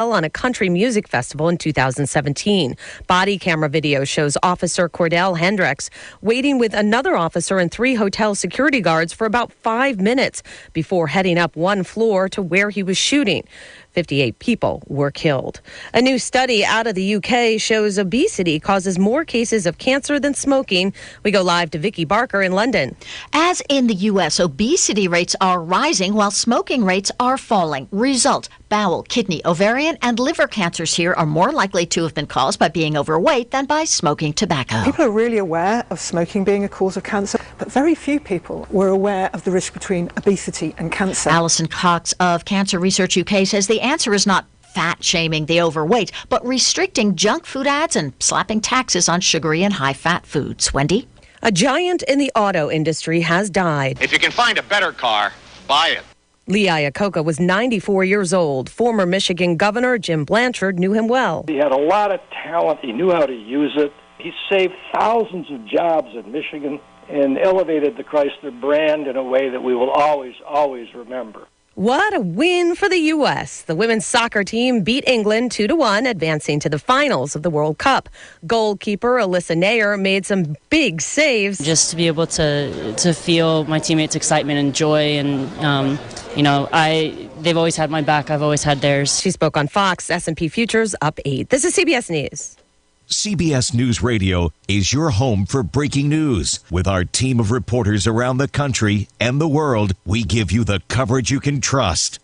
on a country music festival in 2017. Body camera video shows Officer Cordell Hendricks waiting with another officer and 3 hotel security guards for about 5 minutes before heading up one floor to where he was shooting. 58 people were killed. A new study out of the UK shows obesity causes more cases of cancer than smoking. We go live to Vicky Barker in London. As in the U.S., obesity rates are rising while smoking rates are falling. Result, bowel, kidney, ovarian, and liver cancers here are more likely to have been caused by being overweight than by smoking tobacco. People are really aware of smoking being a cause of cancer, but very few people were aware of the risk between obesity and cancer. Alison Cox of Cancer Research UK says the answer is not fat-shaming the overweight, but restricting junk food ads and slapping taxes on sugary and high-fat foods. Wendy? A giant in the auto industry has died. If you can find a better car, buy it. Lee Iacocca was 94 years old. Former Michigan Governor Jim Blanchard knew him well. He had a lot of talent. He knew how to use it. He saved thousands of jobs in Michigan and elevated the Chrysler brand in a way that we will always, always remember. What a win for the U.S. The women's soccer team beat England 2-1, advancing to the finals of the World Cup. Goalkeeper Alyssa Nair made some big saves. Just to be able to feel my teammates' excitement and joy, and they've always had my back. I've always had theirs. She spoke on Fox. S&P futures up 8. This is CBS News. CBS News Radio is your home for breaking news. With our team of reporters around the country and the world, we give you the coverage you can trust.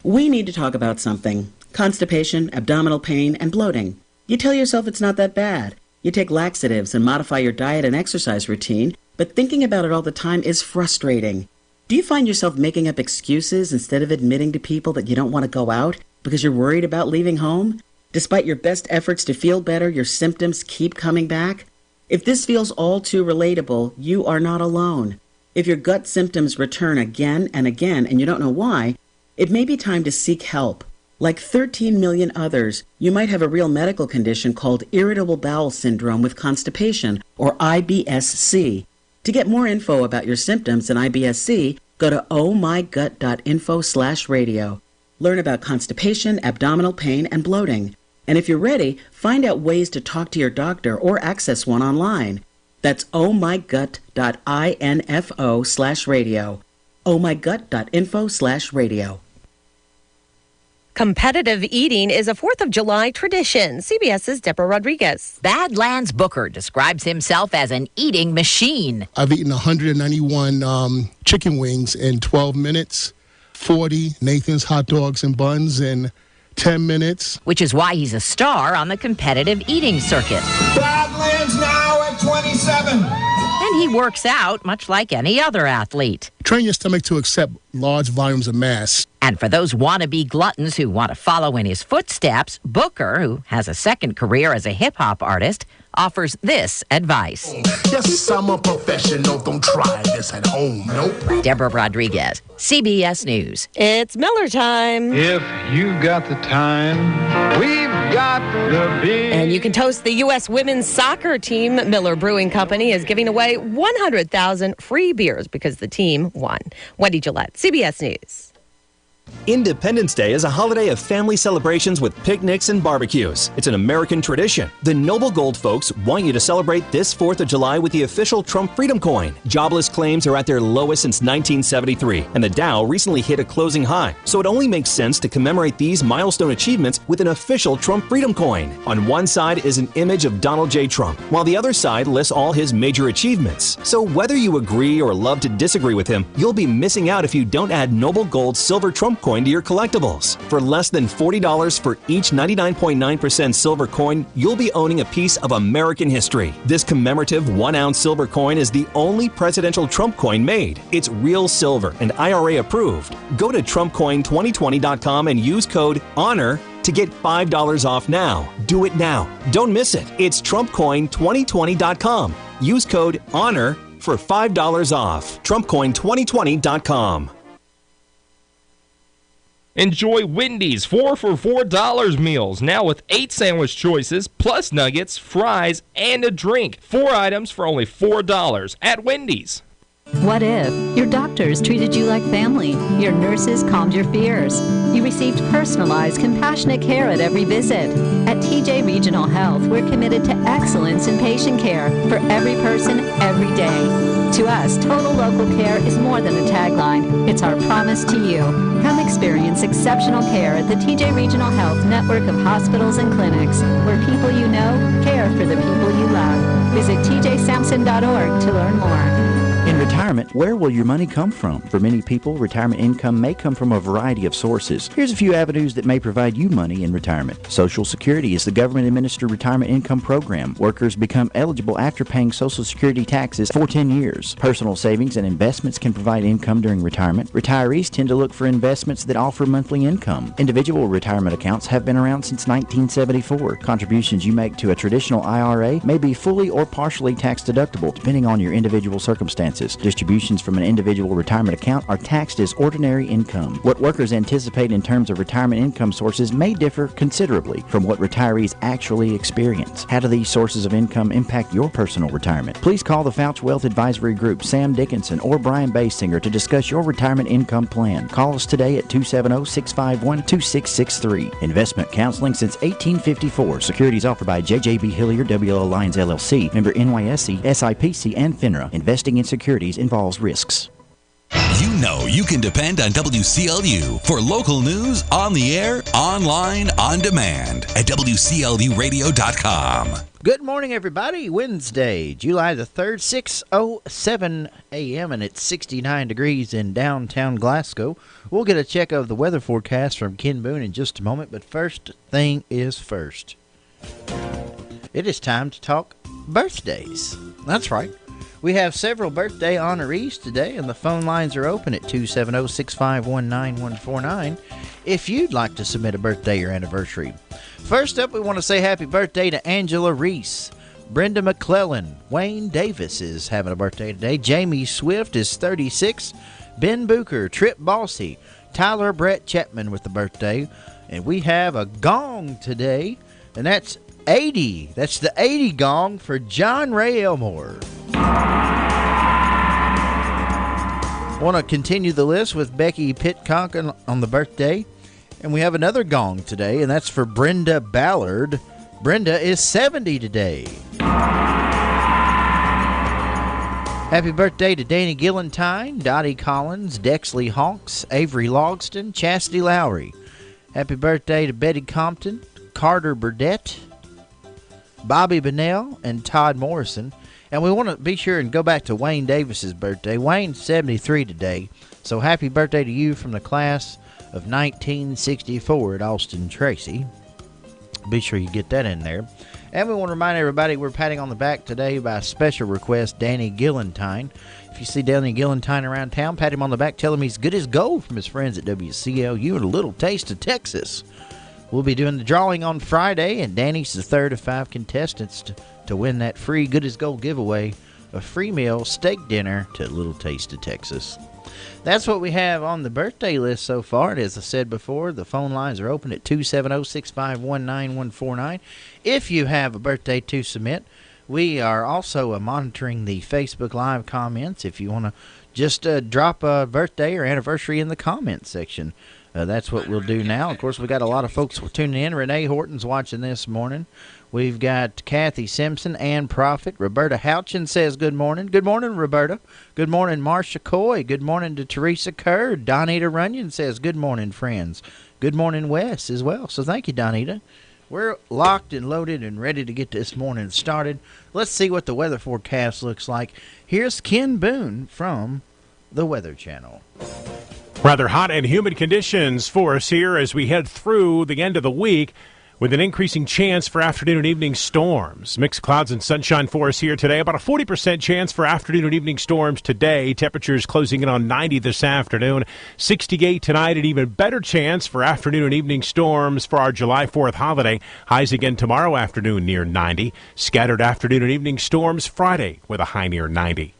We need to talk about something. Constipation, abdominal pain, and bloating. You tell yourself it's not that bad. You take laxatives and modify your diet and exercise routine, but thinking about it all the time is frustrating. Do you find yourself making up excuses instead of admitting to people that you don't want to go out because you're worried about leaving home? Despite your best efforts to feel better, your symptoms keep coming back? If this feels all too relatable, you are not alone. If your gut symptoms return again and again and you don't know why, it may be time to seek help. Like 13 million others, you might have a real medical condition called irritable bowel syndrome with constipation, or IBS-C. To get more info about your symptoms and IBS-C, go to ohmygut.info/radio. Learn about constipation, abdominal pain, and bloating. And if you're ready, find out ways to talk to your doctor or access one online. That's ohmygut.info/radio. ohmygut.info/radio. Competitive eating is a 4th of July tradition. CBS's Deborah Rodriguez. Badlands Booker describes himself as an eating machine. I've eaten 191 chicken wings in 12 minutes, 40 Nathan's hot dogs and buns in 10 minutes. Which is why he's a star on the competitive eating circuit. Badlands now at 27. And he works out much like any other athlete. Train your stomach to accept large volumes of mass. And for those wannabe gluttons who want to follow in his footsteps, Booker, who has a second career as a hip-hop artist, offers this advice. Yes, I'm a professional. Don't try this at home. Nope. Deborah Rodriguez, CBS News. It's Miller time. If you've got the time, we've got the beer. And you can toast the U.S. women's soccer team. Miller Brewing Company is giving away 100,000 free beers because the team won. Wendy Gillette, CBS News. Independence Day is a holiday of family celebrations with picnics and barbecues. It's an American tradition. The Noble Gold folks want you to celebrate this 4th of July with the official Trump Freedom Coin. Jobless claims are at their lowest since 1973, and the Dow recently hit a closing high. So it only makes sense to commemorate these milestone achievements with an official Trump Freedom Coin. On one side is an image of Donald J. Trump, while the other side lists all his major achievements. So whether you agree or love to disagree with him, you'll be missing out if you don't add Noble Gold Silver Trump Coin to your collectibles. For less than $40 for each 99.9% silver coin, you'll be owning a piece of American history. This commemorative 1-ounce silver coin is the only presidential Trump coin made. It's real silver and IRA approved. Go to TrumpCoin2020.com and use code HONOR to get $5 off now. Do it now. Don't miss it. It's TrumpCoin2020.com. Use code HONOR for $5 off. TrumpCoin2020.com. Enjoy Wendy's 4 for $4 meals, now with 8 sandwich choices, plus nuggets, fries, and a drink. 4 items for only $4 at Wendy's. What if your doctors treated you like family, your nurses calmed your fears, You received personalized, compassionate care at every visit. At TJ Regional Health, we're committed to excellence in patient care for every person, every day. To us, total local care is more than a tagline. It's our promise to you. Come experience exceptional care at the TJ Regional Health network of hospitals and clinics, where people you know care for the people you love. Visit tjsampson.org to learn more. In retirement, where will your money come from? For many people, retirement income may come from a variety of sources. Here's a few avenues that may provide you money in retirement. Social Security is the government-administered retirement income program. Workers become eligible after paying Social Security taxes for 10 years. Personal savings and investments can provide income during retirement. Retirees tend to look for investments that offer monthly income. Individual retirement accounts have been around since 1974. Contributions you make to a traditional IRA may be fully or partially tax deductible, depending on your individual circumstances. Distributions from an individual retirement account are taxed as ordinary income. What workers anticipate in terms of retirement income sources may differ considerably from what retirees actually experience. How do these sources of income impact your personal retirement? Please call the Fouch Wealth Advisory Group, Sam Dickinson or Brian Basinger, to discuss your retirement income plan. Call us today at 270-651-2663. Investment counseling since 1854. Securities offered by JJB Hilliard, WL Alliance LLC, member NYSE, SIPC, and FINRA. Investing in securities involves risks. You know you can depend on WCLU for local news on the air, online, on demand at WCLUradio.com. Good morning, everybody. Wednesday, July the 3rd, 6:07 a.m., and it's 69 degrees in downtown Glasgow. We'll get a check of the weather forecast from Ken Boone in just a moment, but first thing is first. It is time to talk birthdays. That's right. We have several birthday honorees today, and the phone lines are open at 270-651-9149 if you'd like to submit a birthday or anniversary. First up, we want to say happy birthday to Angela Reese. Brenda McClellan. Wayne Davis is having a birthday today. Jamie Swift is 36. Ben Booker, Trip Bossy, Tyler Brett Chapman with the birthday. And we have a gong today, and that's 80. That's the 80 gong for John Ray Elmore. Want to continue the list with Becky Pitcock on the birthday. And we have another gong today, and that's for Brenda Ballard. Brenda is 70 today. Happy birthday to Danny Gillentine, Dottie Collins, Dexley Hawks, Avery Logston, Chastity Lowry. Happy birthday to Betty Compton, Carter Burdett, Bobby Bunnell, and Todd Morrison. And we want to be sure and go back to Wayne Davis's birthday. Wayne's 73 today, so happy birthday to you from the class of 1964 at Austin Tracy. Be sure you get that in there. And we want to remind everybody we're patting on the back today by special request Danny Gillentine. If you see Danny Gillentine around town, pat him on the back, tell him he's good as gold from his friends at WCLU and a little taste of Texas. We'll be doing the drawing on Friday, and Danny's the third of 5 contestants to win that free Good as Gold giveaway, a free meal, steak dinner to a little taste of Texas. That's what we have on the birthday list so far. And as I said before, the phone lines are open at 270-651-9149. If you have a birthday to submit, we are also monitoring the Facebook Live comments. If you want to just drop a birthday or anniversary in the comments section, that's what we'll do now. Of course, we got a lot of folks tuning in. Renee Horton's watching this morning. We've got Kathy Simpson, Ann Prophet, Roberta Houchin says good morning. Good morning, Roberta. Good morning, Marcia Coy. Good morning to Teresa Kerr. Donita Runyon says good morning, friends. Good morning, Wes, as well. So thank you, Donita. We're locked and loaded and ready to get this morning started. Let's see what the weather forecast looks like. Here's Ken Boone from the Weather Channel. Rather hot and humid conditions for us here as we head through the end of the week, with an increasing chance for afternoon and evening storms. Mixed clouds and sunshine for us here today. About a 40% chance for afternoon and evening storms today. Temperatures closing in on 90 this afternoon. 68 tonight. An even better chance for afternoon and evening storms for our July 4th holiday. Highs again tomorrow afternoon near 90. Scattered afternoon and evening storms Friday with a high near 90.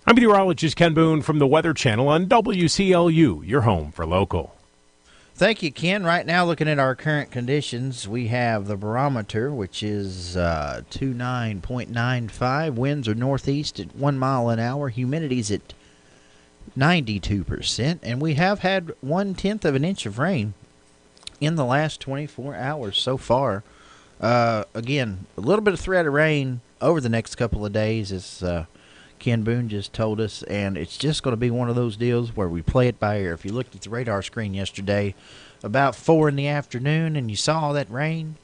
I'm meteorologist Ken Boone from the Weather Channel on WCLU, your home for local. Thank you, Ken. Right now, looking at our current conditions, we have the barometer, which is 29.95. Winds are northeast at 1 mile an hour. Humidity's at 92%. And we have had 1/10 of an inch of rain in the last 24 hours so far. Again, a little bit of threat of rain over the next couple of days, as Ken Boone just told us, and it's just going to be one of those deals where we play it by ear. If you looked at the radar screen yesterday about 4 in the afternoon and you saw all that rain,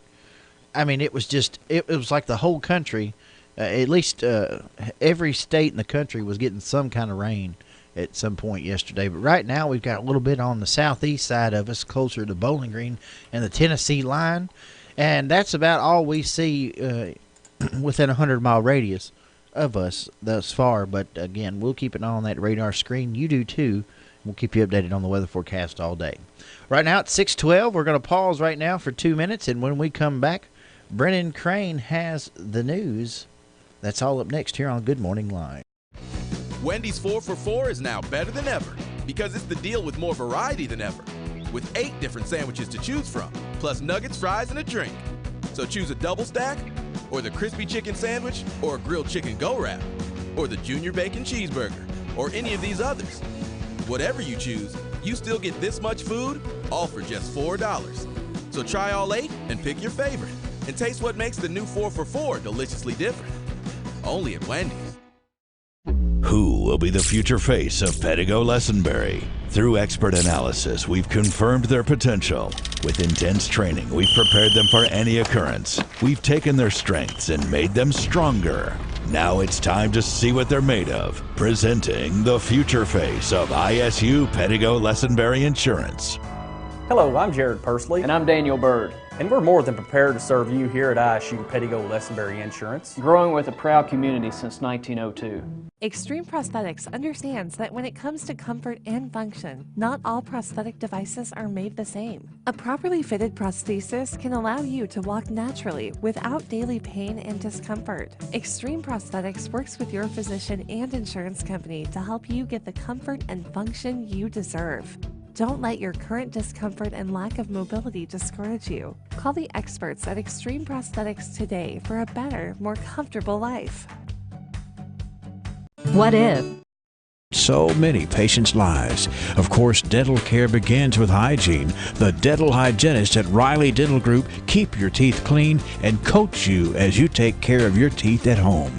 I mean, it was just, it was like the whole country, at least every state in the country was getting some kind of rain at some point yesterday. But right now we've got a little bit on the southeast side of us, closer to Bowling Green and the Tennessee line, and that's about all we see within a 100-mile radius of us thus far. But again, we'll keep an eye on that radar screen. You do too. We'll keep you updated on the weather forecast all day. Right now it's 6:12. We're going to pause right now for 2 minutes, and when we come back, Brennan Crane has the news. That's all up next here on Good Morning Live. Wendy's 4 for $4 is now better than ever because it's the deal with more variety than ever. With 8 different sandwiches to choose from, plus nuggets, fries, and a drink. So choose a double stack, or the crispy chicken sandwich, or a grilled chicken go-wrap, or the junior bacon cheeseburger, or any of these others. Whatever you choose, you still get this much food, all for just $4. So try all 8 and pick your favorite, and taste what makes the new 4 for $4 deliciously different. Only at Wendy's. Who will be the future face of Pedigo Lessenberry? Through expert analysis, we've confirmed their potential. With intense training, we've prepared them for any occurrence. We've taken their strengths and made them stronger. Now it's time to see what they're made of. Presenting the future face of ISU Pedigo Lessenberry Insurance. Hello, I'm Jared Pursley. And I'm Daniel Bird. And we're more than prepared to serve you here at ISU Pedigo Lessenberry Insurance, growing with a proud community since 1902. Extreme Prosthetics understands that when it comes to comfort and function, not all prosthetic devices are made the same. A properly fitted prosthesis can allow you to walk naturally without daily pain and discomfort. Extreme Prosthetics works with your physician and insurance company to help you get the comfort and function you deserve. Don't let your current discomfort and lack of mobility discourage you. Call the experts at Extreme Prosthetics today for a better, more comfortable life. What if? So many patients' lives. Of course, dental care begins with hygiene. The dental hygienists at Riley Dental Group keep your teeth clean and coach you as you take care of your teeth at home.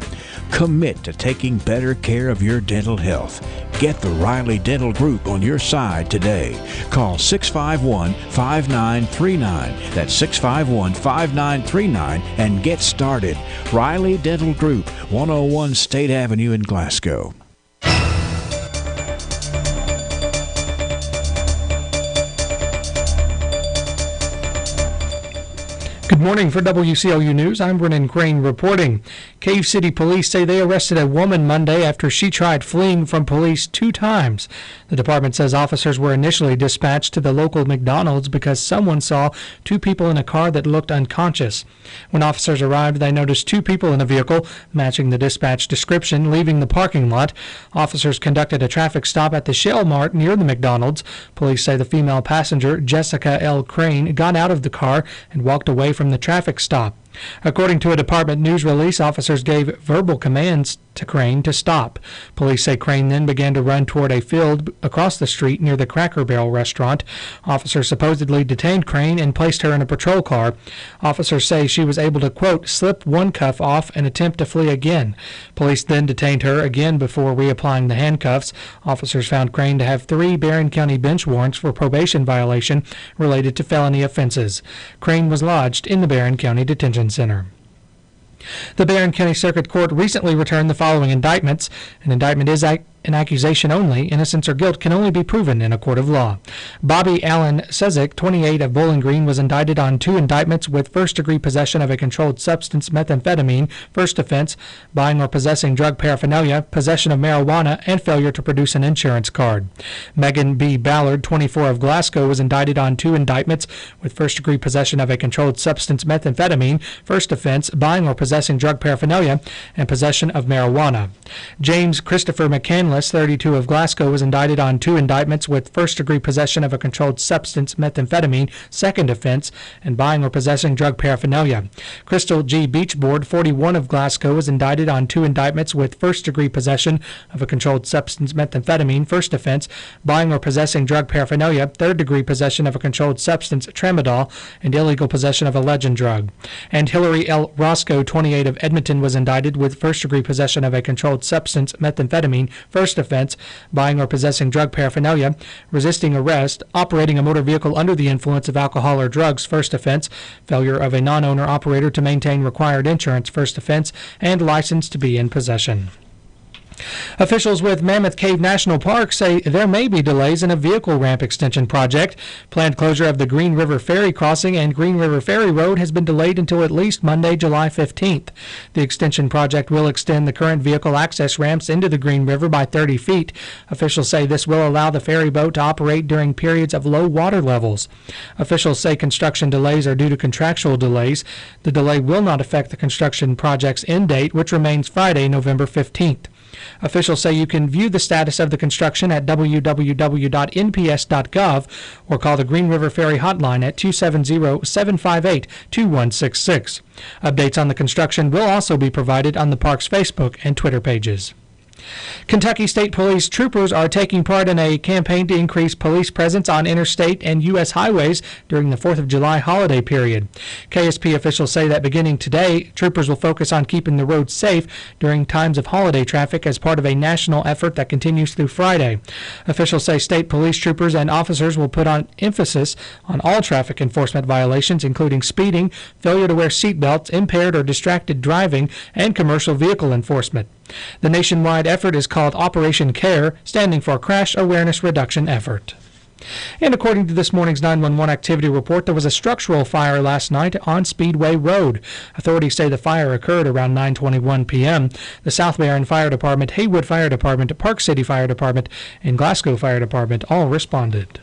Commit to taking better care of your dental health. Get the Riley Dental Group on your side today. Call 651-5939. That's 651-5939 and get started. Riley Dental Group, 101 State Avenue in Glasgow. Good morning. For WCLU News, I'm Brennan Crane reporting. Cave City police say they arrested a woman Monday after she tried fleeing from police 2 times. The department says officers were initially dispatched to the local McDonald's because someone saw 2 people in a car that looked unconscious. When officers arrived, they noticed 2 people in a vehicle matching the dispatch description leaving the parking lot. Officers conducted a traffic stop at the Shell Mart near the McDonald's. Police say the female passenger, Jessica L. Crane, got out of the car and walked away from the traffic stop. According to a department news release, officers gave verbal commands to Crane to stop. Police say Crane then began to run toward a field across the street near the Cracker Barrel restaurant. Officers supposedly detained Crane and placed her in a patrol car. Officers say she was able to, quote, slip one cuff off and attempt to flee again. Police then detained her again before reapplying the handcuffs. Officers found Crane to have 3 Barron County bench warrants for probation violation related to felony offenses. Crane was lodged in the Barron County Detention Center. The Barron County Circuit Court recently returned the following indictments. An indictment is an accusation only. Innocence or guilt can only be proven in a court of law. Bobby Allen Sezik, 28, of Bowling Green, was indicted on 2 indictments with first-degree possession of a controlled substance, methamphetamine, first offense, buying or possessing drug paraphernalia, possession of marijuana, and failure to produce an insurance card. Megan B. Ballard, 24, of Glasgow, was indicted on 2 indictments with first-degree possession of a controlled substance, methamphetamine, first offense, buying or possessing drug paraphernalia, and possession of marijuana. James Christopher McCanley, journalist, 32, of Glasgow, was indicted on 2 indictments with first-degree possession of a controlled substance, methamphetamine, second offense, and buying or possessing drug paraphernalia. Crystal G. Beachboard, 41, of Glasgow, was indicted on 2 indictments with first-degree possession of a controlled substance, methamphetamine, first offense, buying or possessing drug paraphernalia, third-degree possession of a controlled substance, tramadol, and illegal possession of a legend drug. And Hillary L. Roscoe, 28, of Edmonton, was indicted with first-degree possession of a controlled substance, methamphetamine, first offense, buying or possessing drug paraphernalia, resisting arrest, operating a motor vehicle under the influence of alcohol or drugs, first offense, failure of a non-owner operator to maintain required insurance, first offense, and license to be in possession. Officials with Mammoth Cave National Park say there may be delays in a vehicle ramp extension project. Planned closure of the Green River Ferry crossing and Green River Ferry Road has been delayed until at least Monday, July 15th. The extension project will extend the current vehicle access ramps into the Green River by 30 feet. Officials say this will allow the ferry boat to operate during periods of low water levels. Officials say construction delays are due to contractual delays. The delay will not affect the construction project's end date, which remains Friday, November 15th. Officials say you can view the status of the construction at www.nps.gov or call the Green River Ferry hotline at 270-758-2166. Updates on the construction will also be provided on the park's Facebook and Twitter pages. Kentucky State Police troopers are taking part in a campaign to increase police presence on interstate and U.S. highways during the 4th of July holiday period. KSP officials say that beginning today, troopers will focus on keeping the roads safe during times of holiday traffic as part of a national effort that continues through Friday. Officials say state police troopers and officers will put on emphasis on all traffic enforcement violations, including speeding, failure to wear seatbelts, impaired or distracted driving, and commercial vehicle enforcement. The nationwide effort is called Operation CARE, standing for Crash Awareness Reduction Effort. And according to this morning's 911 activity report, there was a structural fire last night on Speedway Road. Authorities say the fire occurred around 9:21 p.m. The South Barron Fire Department, Haywood Fire Department, Park City Fire Department, and Glasgow Fire Department all responded.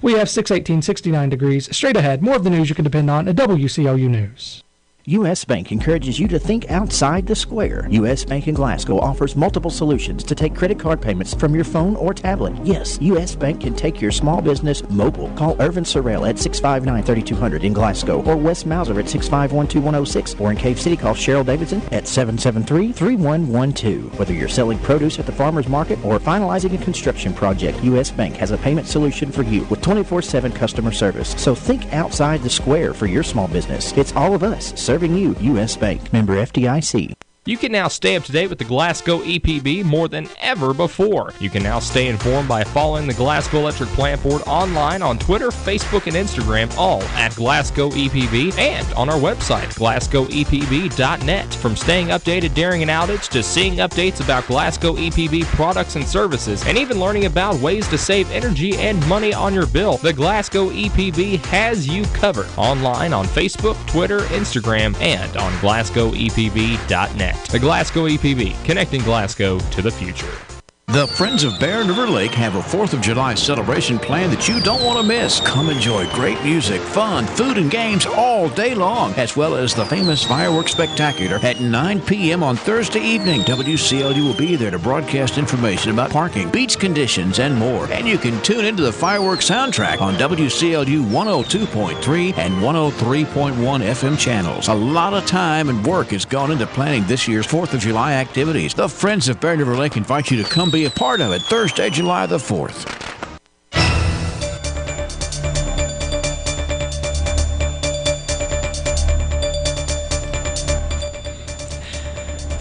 We have 618, 69 degrees. Straight ahead, more of the news you can depend on at WCLU News. U.S. Bank encourages you to think outside the square. U.S. Bank in Glasgow offers multiple solutions to take credit card payments from your phone or tablet. Yes, U.S. Bank can take your small business mobile. Call Irvin Sorrell at 659-3200 in Glasgow or Wes Mauser at 651-2106 or in Cave City, call Cheryl Davidson at 773-3112. Whether you're selling produce at the farmer's market or finalizing a construction project, U.S. Bank has a payment solution for you with 24/7 customer service. So think outside the square for your small business. It's all of us serving you. U.S. Bank. Member FDIC. You can now stay up to date with the Glasgow EPB more than ever before. You can now stay informed by following the Glasgow Electric Plant Board online on Twitter, Facebook, and Instagram, all at Glasgow EPB, and on our website, glasgowepb.net. From staying updated during an outage to seeing updates about Glasgow EPB products and services, and even learning about ways to save energy and money on your bill, the Glasgow EPB has you covered online on Facebook, Twitter, Instagram, and on glasgowepb.net. The Glasgow EPB, connecting Glasgow to the future. The Friends of Bear River Lake have a 4th of July celebration plan that you don't want to miss. Come enjoy great music, fun, food, and games all day long, as well as the famous fireworks spectacular at 9 p.m. on Thursday evening. WCLU will be there to broadcast information about parking, beach conditions, and more. And you can tune into the fireworks soundtrack on WCLU 102.3 and 103.1 FM channels. A lot of time and work has gone into planning this year's 4th of July activities. The Friends of Bear River Lake invite you to come be a part of it Thursday, July the 4th.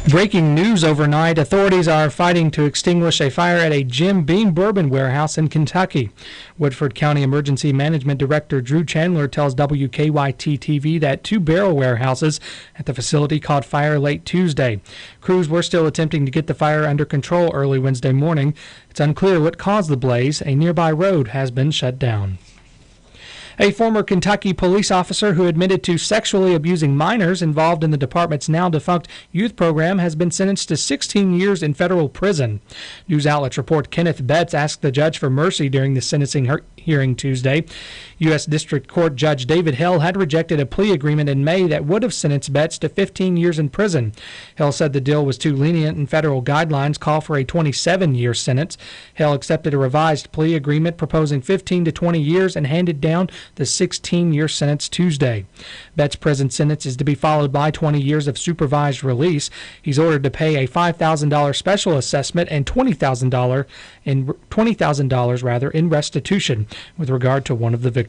Breaking news overnight, authorities are fighting to extinguish a fire at a Jim Beam bourbon warehouse in Kentucky. Woodford County Emergency Management Director Drew Chandler tells WKYT-TV that 2 barrel warehouses at the facility caught fire late Tuesday. Crews were still attempting to get the fire under control early Wednesday morning. It's unclear what caused the blaze. A nearby road has been shut down. A former Kentucky police officer who admitted to sexually abusing minors involved in the department's now-defunct youth program has been sentenced to 16 years in federal prison. News outlets report Kenneth Betts asked the judge for mercy during the sentencing hearing Tuesday. U.S. District Court Judge David Hill had rejected a plea agreement in May that would have sentenced Betts to 15 years in prison. Hill said the deal was too lenient and federal guidelines call for a 27-year sentence. Hill accepted a revised plea agreement proposing 15 to 20 years and handed down the 16-year sentence Tuesday. Betts' prison sentence is to be followed by 20 years of supervised release. He's ordered to pay a $5,000 special assessment and $20,000 in restitution with regard to one of the victims.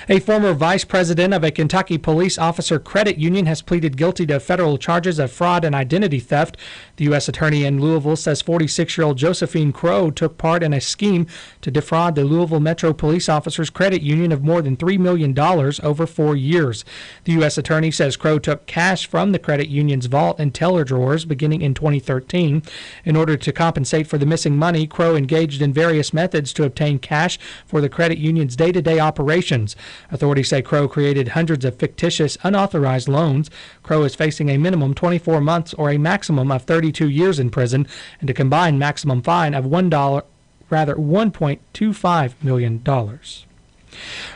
A former vice president of a Kentucky police officer credit union has pleaded guilty to federal charges of fraud and identity theft. The U.S. attorney in Louisville says 46-year-old Josephine Crow took part in a scheme to defraud the Louisville Metro Police Officers Credit Union of more than $3 million over 4 years. The U.S. attorney says Crow took cash from the credit union's vault and teller drawers beginning in 2013. In order to compensate for the missing money, Crow engaged in various methods to obtain cash for the credit union's day-to-day operations. Authorities say Crow created hundreds of fictitious, unauthorized loans. Crow is facing a minimum 24 months or a maximum of 32 years in prison and a combined maximum fine of $1.25 million.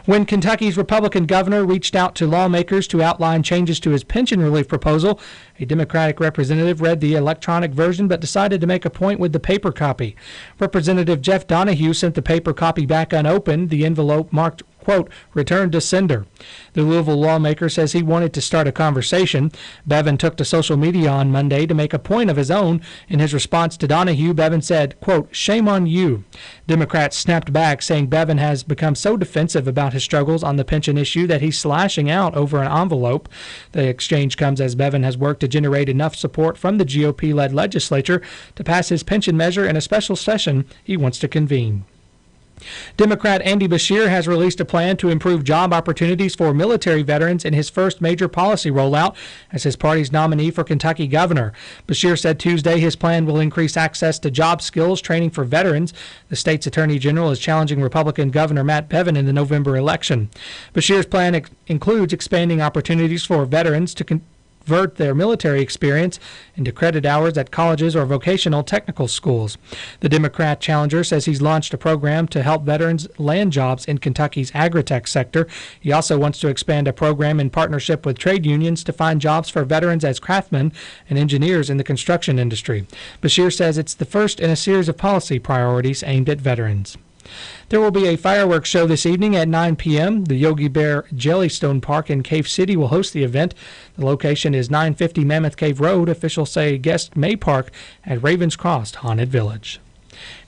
When Kentucky's Republican governor reached out to lawmakers to outline changes to his pension relief proposal, a Democratic representative read the electronic version but decided to make a point with the paper copy. Representative Jeff Donahue sent the paper copy back unopened. The envelope marked, quote, "returned to sender." The Louisville lawmaker says he wanted to start a conversation. Bevin took to social media on Monday to make a point of his own. In his response to Donahue, Bevin said, quote, "shame on you." Democrats snapped back, saying Bevin has become so defensive about his struggles on the pension issue that he's slashing out over an envelope. The exchange comes as Bevin has worked to generate enough support from the GOP-led legislature to pass his pension measure in a special session he wants to convene. Democrat Andy Beshear has released a plan to improve job opportunities for military veterans in his first major policy rollout as his party's nominee for Kentucky governor. Beshear said Tuesday his plan will increase access to job skills training for veterans. The state's attorney general is challenging Republican Governor Matt Bevin in the November election. Beshear's plan includes expanding opportunities for veterans to convert their military experience into credit hours at colleges or vocational technical schools. The Democrat challenger says he's launched a program to help veterans land jobs in Kentucky's agritech sector. He also wants to expand a program in partnership with trade unions to find jobs for veterans as craftsmen and engineers in the construction industry. Beshear says it's the first in a series of policy priorities aimed at veterans. There will be a fireworks show this evening at 9 p.m. The Yogi Bear Jellystone Park in Cave City will host the event. The location is 950 Mammoth Cave Road. Officials say guests may park at Ravens Cross Haunted Village.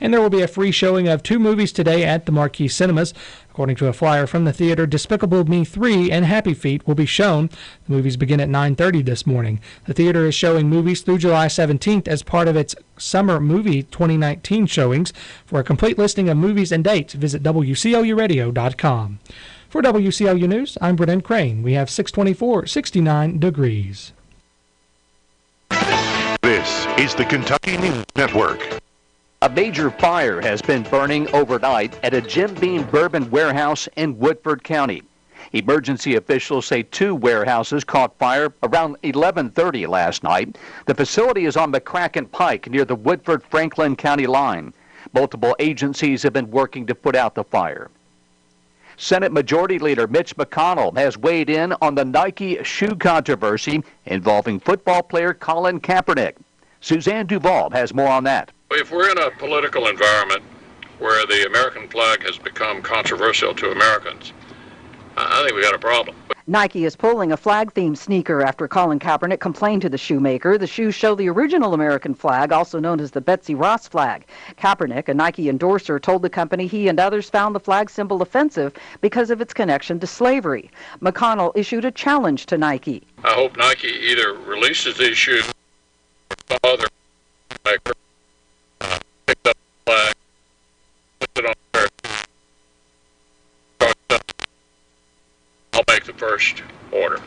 And there will be a free showing of 2 movies today at the Marquee Cinemas. According to a flyer from the theater, Despicable Me 3 and Happy Feet will be shown. The movies begin at 9:30 this morning. The theater is showing movies through July 17th as part of its Summer Movie 2019 showings. For a complete listing of movies and dates, visit WCLUradio.com. For WCLU News, I'm Brennan Crane. We have 69 degrees. This is the Kentucky News Network. A major fire has been burning overnight at a Jim Beam bourbon warehouse in Woodford County. Emergency officials say 2 warehouses caught fire around 11:30 last night. The facility is on McCracken Pike near the Woodford-Franklin County line. Multiple agencies have been working to put out the fire. Senate Majority Leader Mitch McConnell has weighed in on the Nike shoe controversy involving football player Colin Kaepernick. Suzanne Duvall has more on that. If we're in a political environment where the American flag has become controversial to Americans, I think we got a problem. Nike is pulling a flag-themed sneaker after Colin Kaepernick complained to the shoemaker. The shoes show the original American flag, also known as the Betsy Ross flag. Kaepernick, a Nike endorser, told the company he and others found the flag symbol offensive because of its connection to slavery. McConnell issued a challenge to Nike. I hope Nike either releases these shoes or some other maker picks up the flag, puts it on there. I'll make the first order.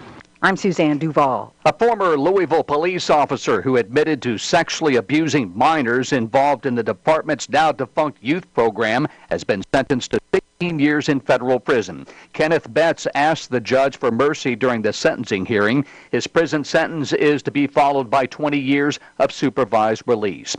I'm Suzanne Duvall. A former Louisville police officer who admitted to sexually abusing minors involved in the department's now-defunct youth program has been sentenced to 16 years in federal prison. Kenneth Betts asked the judge for mercy during the sentencing hearing. His prison sentence is to be followed by 20 years of supervised release.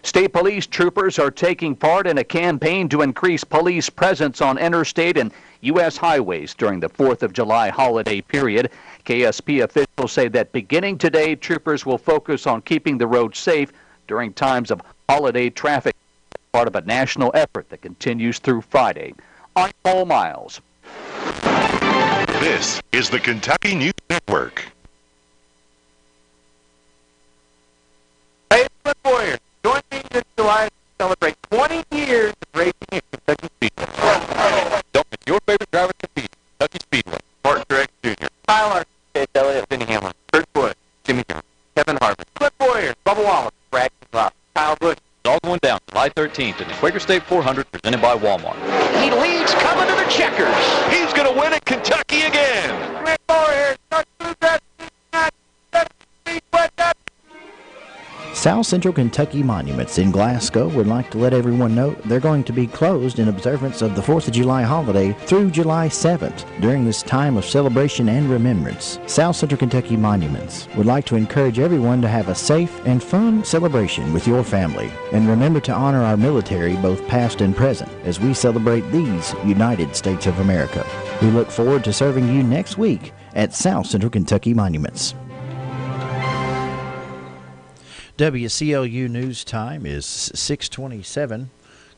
State police troopers are taking part in a campaign to increase police presence on interstate and U.S. highways during the 4th of July holiday period. KSP officials say that beginning today, troopers will focus on keeping the roads safe during times of holiday traffic, part of a national effort that continues through Friday. I'm Paul Miles. This is the Kentucky News Network. Hey, Flip Warriors, join me this July to celebrate 20 years of racing at Kentucky Speedway. Don't miss your favorite driver compete at Kentucky Speedway. Martin Truex Jr., Kyle Larson, Chase Elliott, Denny Hamlin, Kurt Busch, Jimmy Jones, Kevin Harvick, Flip Warriors, Bubba Wallace, Brad Keselowski, Kyle Busch. It's all going down July 13th in the Quaker State 400 presented by Walmart. He leads coming to the checkers. He's going to win at Kentucky again. Flip Warriors, not too bad. South Central Kentucky Monuments in Glasgow would like to let everyone know they're going to be closed in observance of the 4th of July holiday through July 7th during this time of celebration and remembrance. South Central Kentucky Monuments would like to encourage everyone to have a safe and fun celebration with your family. And remember to honor our military, both past and present, as we celebrate these United States of America. We look forward to serving you next week at South Central Kentucky Monuments. WCLU News Time is 6:27.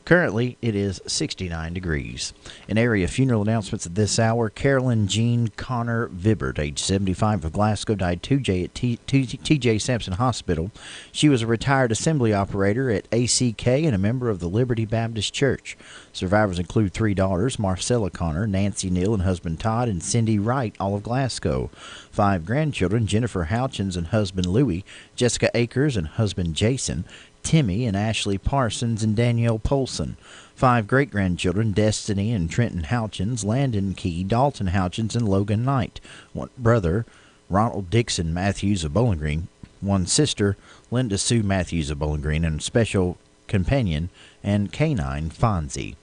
Currently, it is 69 degrees. In area funeral announcements at this hour, Carolyn Jean Connor Vibbert, age 75, of Glasgow, died Tuesday at T.J. Sampson Hospital. She was a retired assembly operator at ACK and a member of the Liberty Baptist Church. Survivors include 3 daughters, Marcella Connor, Nancy Neal and husband Todd, and Cindy Wright, all of Glasgow. 5 grandchildren, Jennifer Houchins and husband Louie, Jessica Akers and husband Jason, Timmy and Ashley Parsons and Danielle Polson. 5 great-grandchildren, Destiny and Trenton Houchins, Landon Key, Dalton Houchins, and Logan Knight. 1 brother, Ronald Dixon Matthews of Bowling Green. 1 sister, Linda Sue Matthews of Bowling Green, and special companion and canine Fonzie.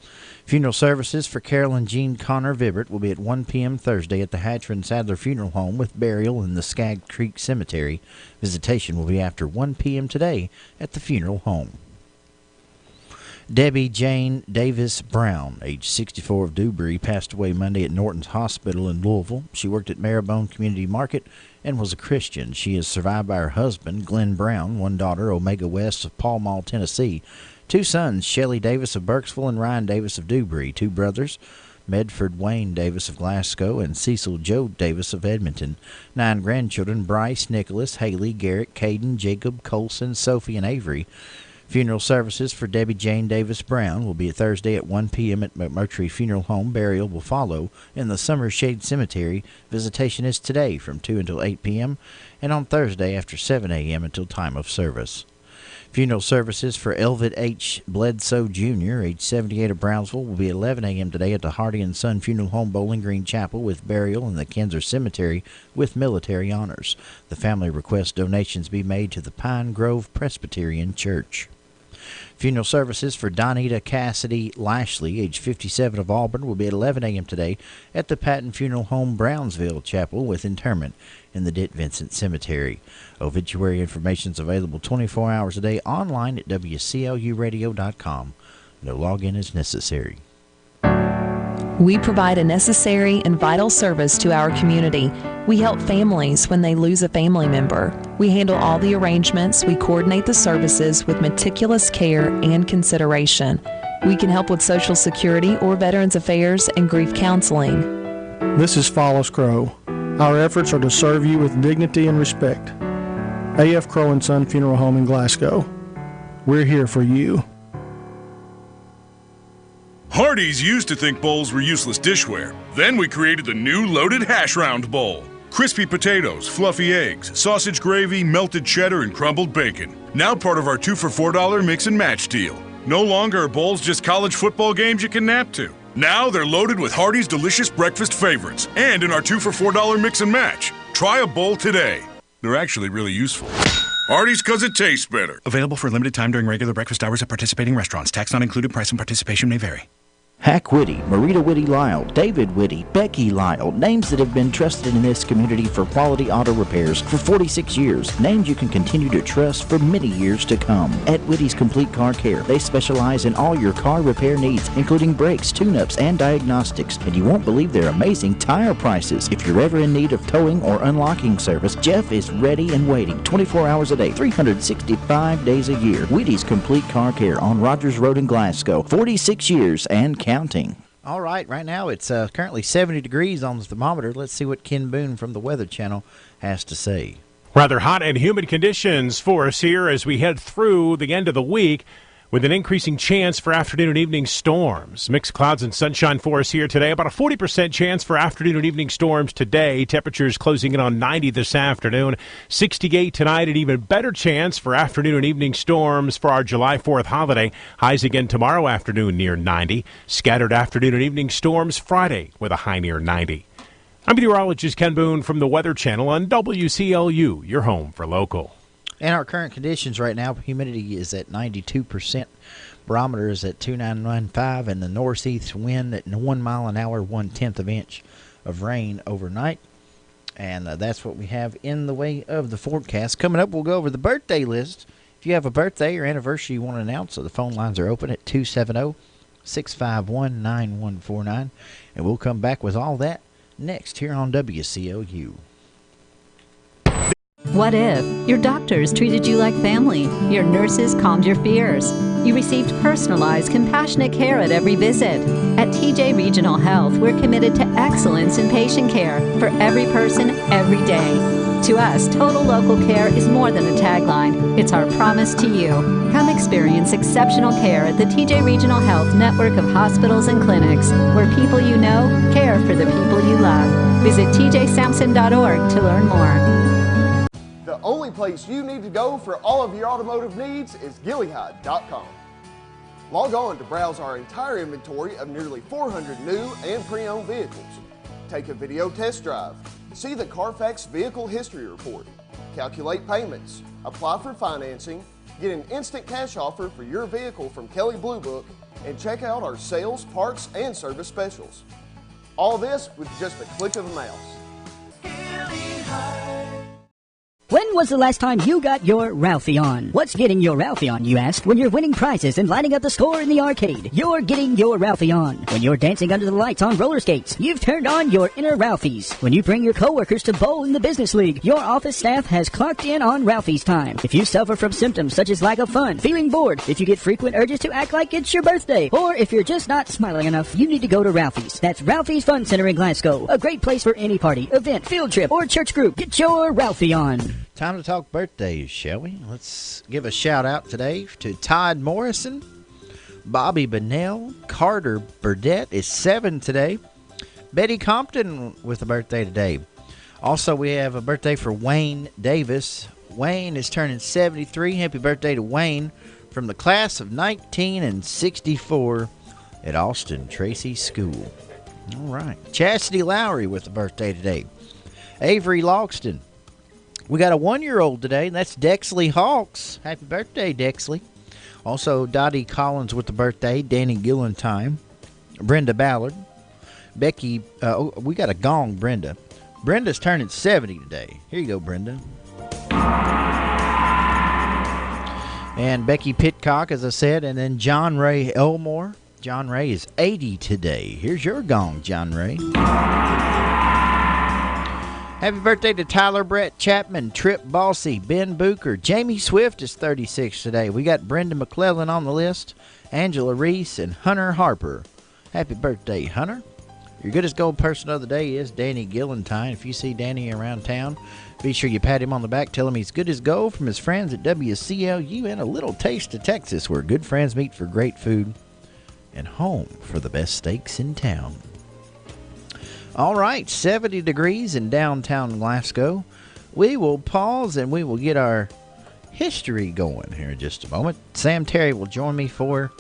Funeral services for Carolyn Jean Connor Vibbert will be at 1 p.m. Thursday at the Hatcher and Sadler Funeral Home with burial in the Skag Creek Cemetery. Visitation will be after 1 p.m. today at the funeral home. Debbie Jane Davis Brown, age 64, of Dewberry, passed away Monday at Norton's Hospital in Louisville. She worked at Marrowbone Community Market and was a Christian. She is survived by her husband, Glenn Brown, 1 daughter, Omega West of Pall Mall, Tennessee, 2 sons, Shelley Davis of Burkesville and Ryan Davis of Dewberry, 2 brothers, Medford Wayne Davis of Glasgow and Cecil Joe Davis of Edmonton, 9 grandchildren, Bryce, Nicholas, Haley, Garrett, Caden, Jacob, Colson, Sophie, and Avery. Funeral services for Debbie Jane Davis Brown will be Thursday at 1 p.m. at McMurtry Funeral Home. Burial will follow in the Summer Shade Cemetery. Visitation is today from 2 until 8 p.m. and on Thursday after 7 a.m. until time of service. Funeral services for Elvid H. Bledsoe Jr., age 78, of Brownsville, will be at 11 a.m. today at the Hardy & Son Funeral Home, Bowling Green Chapel, with burial in the Kinzer Cemetery with military honors. The family requests donations be made to the Pine Grove Presbyterian Church. Funeral services for Donita Cassidy Lashley, age 57, of Auburn, will be at 11 a.m. today at the Patton Funeral Home, Brownsville Chapel, with interment in the Ditt Vincent Cemetery. Obituary information is available 24 hours a day online at WCLUradio.com. No login is necessary. We provide a necessary and vital service to our community. We help families when they lose a family member. We handle all the arrangements. We coordinate the services with meticulous care and consideration. We can help with Social Security or Veterans Affairs and grief counseling. This is Follows Crow. Our efforts are to serve you with dignity and respect. A.F. Crow & Son Funeral Home in Glasgow. We're here for you. Hardee's used to think bowls were useless dishware. Then we created the new Loaded Hash Round Bowl. Crispy potatoes, fluffy eggs, sausage gravy, melted cheddar, and crumbled bacon. Now part of our 2 for $4 mix and match deal. No longer are bowls just college football games you can nap to. Now they're loaded with Hardee's delicious breakfast favorites and in our 2 for $4 mix and match. Try a bowl today. They're actually really useful. Hardee's, because it tastes better. Available for a limited time during regular breakfast hours at participating restaurants. Tax not included. Price and participation may vary. Hack Whitty, Marita Whitty Lyle, David Whitty, Becky Lyle, names that have been trusted in this community for quality auto repairs for 46 years. Names you can continue to trust for many years to come. At Whitty's Complete Car Care, they specialize in all your car repair needs, including brakes, tune-ups, and diagnostics. And you won't believe their amazing tire prices. If you're ever in need of towing or unlocking service, Jeff is ready and waiting 24 hours a day, 365 days a year. Whitty's Complete Car Care on Rogers Road in Glasgow. 46 years and counting. All right, right now it's currently 70 degrees on the thermometer. Let's see what Ken Boone from the Weather Channel has to say. Rather hot and humid conditions for us here as we head through the end of the week, with an increasing chance for afternoon and evening storms. Mixed clouds and sunshine for us here today. About a 40% chance for afternoon and evening storms today. Temperatures closing in on 90 this afternoon. 68 tonight. An even better chance for afternoon and evening storms for our July 4th holiday. Highs again tomorrow afternoon near 90. Scattered afternoon and evening storms Friday with a high near 90. I'm meteorologist Ken Boone from the Weather Channel on WCLU, your home for local. And our current conditions right now, humidity is at 92%, barometer is at 2915, and the northeast wind at 1 mile an hour, 1/10 of an inch of rain overnight. And that's what we have in the way of the forecast. Coming up, we'll go over the birthday list. If you have a birthday or anniversary you want to announce, so the phone lines are open at 270-651-9149. And we'll come back with all that next here on WCLU. What if your doctors treated you like family, your nurses calmed your fears, you received personalized, compassionate care at every visit? At TJ Regional Health, we're committed to excellence in patient care for every person, every day. To us, total local care is more than a tagline. It's our promise to you. Come experience exceptional care at the TJ Regional Health network of hospitals and clinics, where people you know care for the people you love. Visit tjsampson.org to learn more. The only place you need to go for all of your automotive needs is Gilead.com. Log on to browse our entire inventory of nearly 400 new and pre-owned vehicles. Take a video test drive, see the Carfax Vehicle History Report, calculate payments, apply for financing, get an instant cash offer for your vehicle from Kelley Blue Book, and check out our sales, parts, and service specials. All this with just a click of a mouse. When was the last time you got your Ralphie on? What's getting your Ralphie on, you ask? When you're winning prizes and lighting up the store in the arcade, you're getting your Ralphie on. When you're dancing under the lights on roller skates, you've turned on your inner Ralphies. When you bring your coworkers to bowl in the business league, your office staff has clocked in on Ralphie's time. If you suffer from symptoms such as lack of fun, feeling bored, if you get frequent urges to act like it's your birthday, or if you're just not smiling enough, you need to go to Ralphie's. That's Ralphie's Fun Center in Glasgow. A great place for any party, event, field trip, or church group. Get your Ralphie on. Time to talk birthdays, shall we? Let's give a shout out today to Todd Morrison, Bobby Bonnell, Carter Burdett is 7 today. Betty Compton with a birthday today. Also, we have a birthday for Wayne Davis. Wayne is turning 73. Happy birthday to Wayne from the class of 1964 at Austin Tracy School. All right. Chastity Lowry with a birthday today. Avery Logston. We got a 1-year-old today, and that's Dexley Hawks. Happy birthday, Dexley. Also, Dottie Collins with the birthday, Danny Gillentine, Brenda Ballard, Becky, we got a gong, Brenda. Brenda's turning 70 today. Here you go, Brenda. And Becky Pitcock, as I said, and then John Ray Elmore. John Ray is 80 today. Here's your gong, John Ray. Happy birthday to Tyler Brett Chapman, Trip Bossy, Ben Booker. Jamie Swift is 36 today. We got Brenda McClellan on the list, Angela Reese, and Hunter Harper. Happy birthday, Hunter. Your good as gold person of the day is Danny Gillentine. If you see Danny around town, be sure you pat him on the back. Tell him he's good as gold from his friends at WCLU and a little taste of Texas, where good friends meet for great food and home for the best steaks in town. All right, 70 degrees in downtown Glasgow. We will pause and we will get our history going here in just a moment. Sam Terry will join me for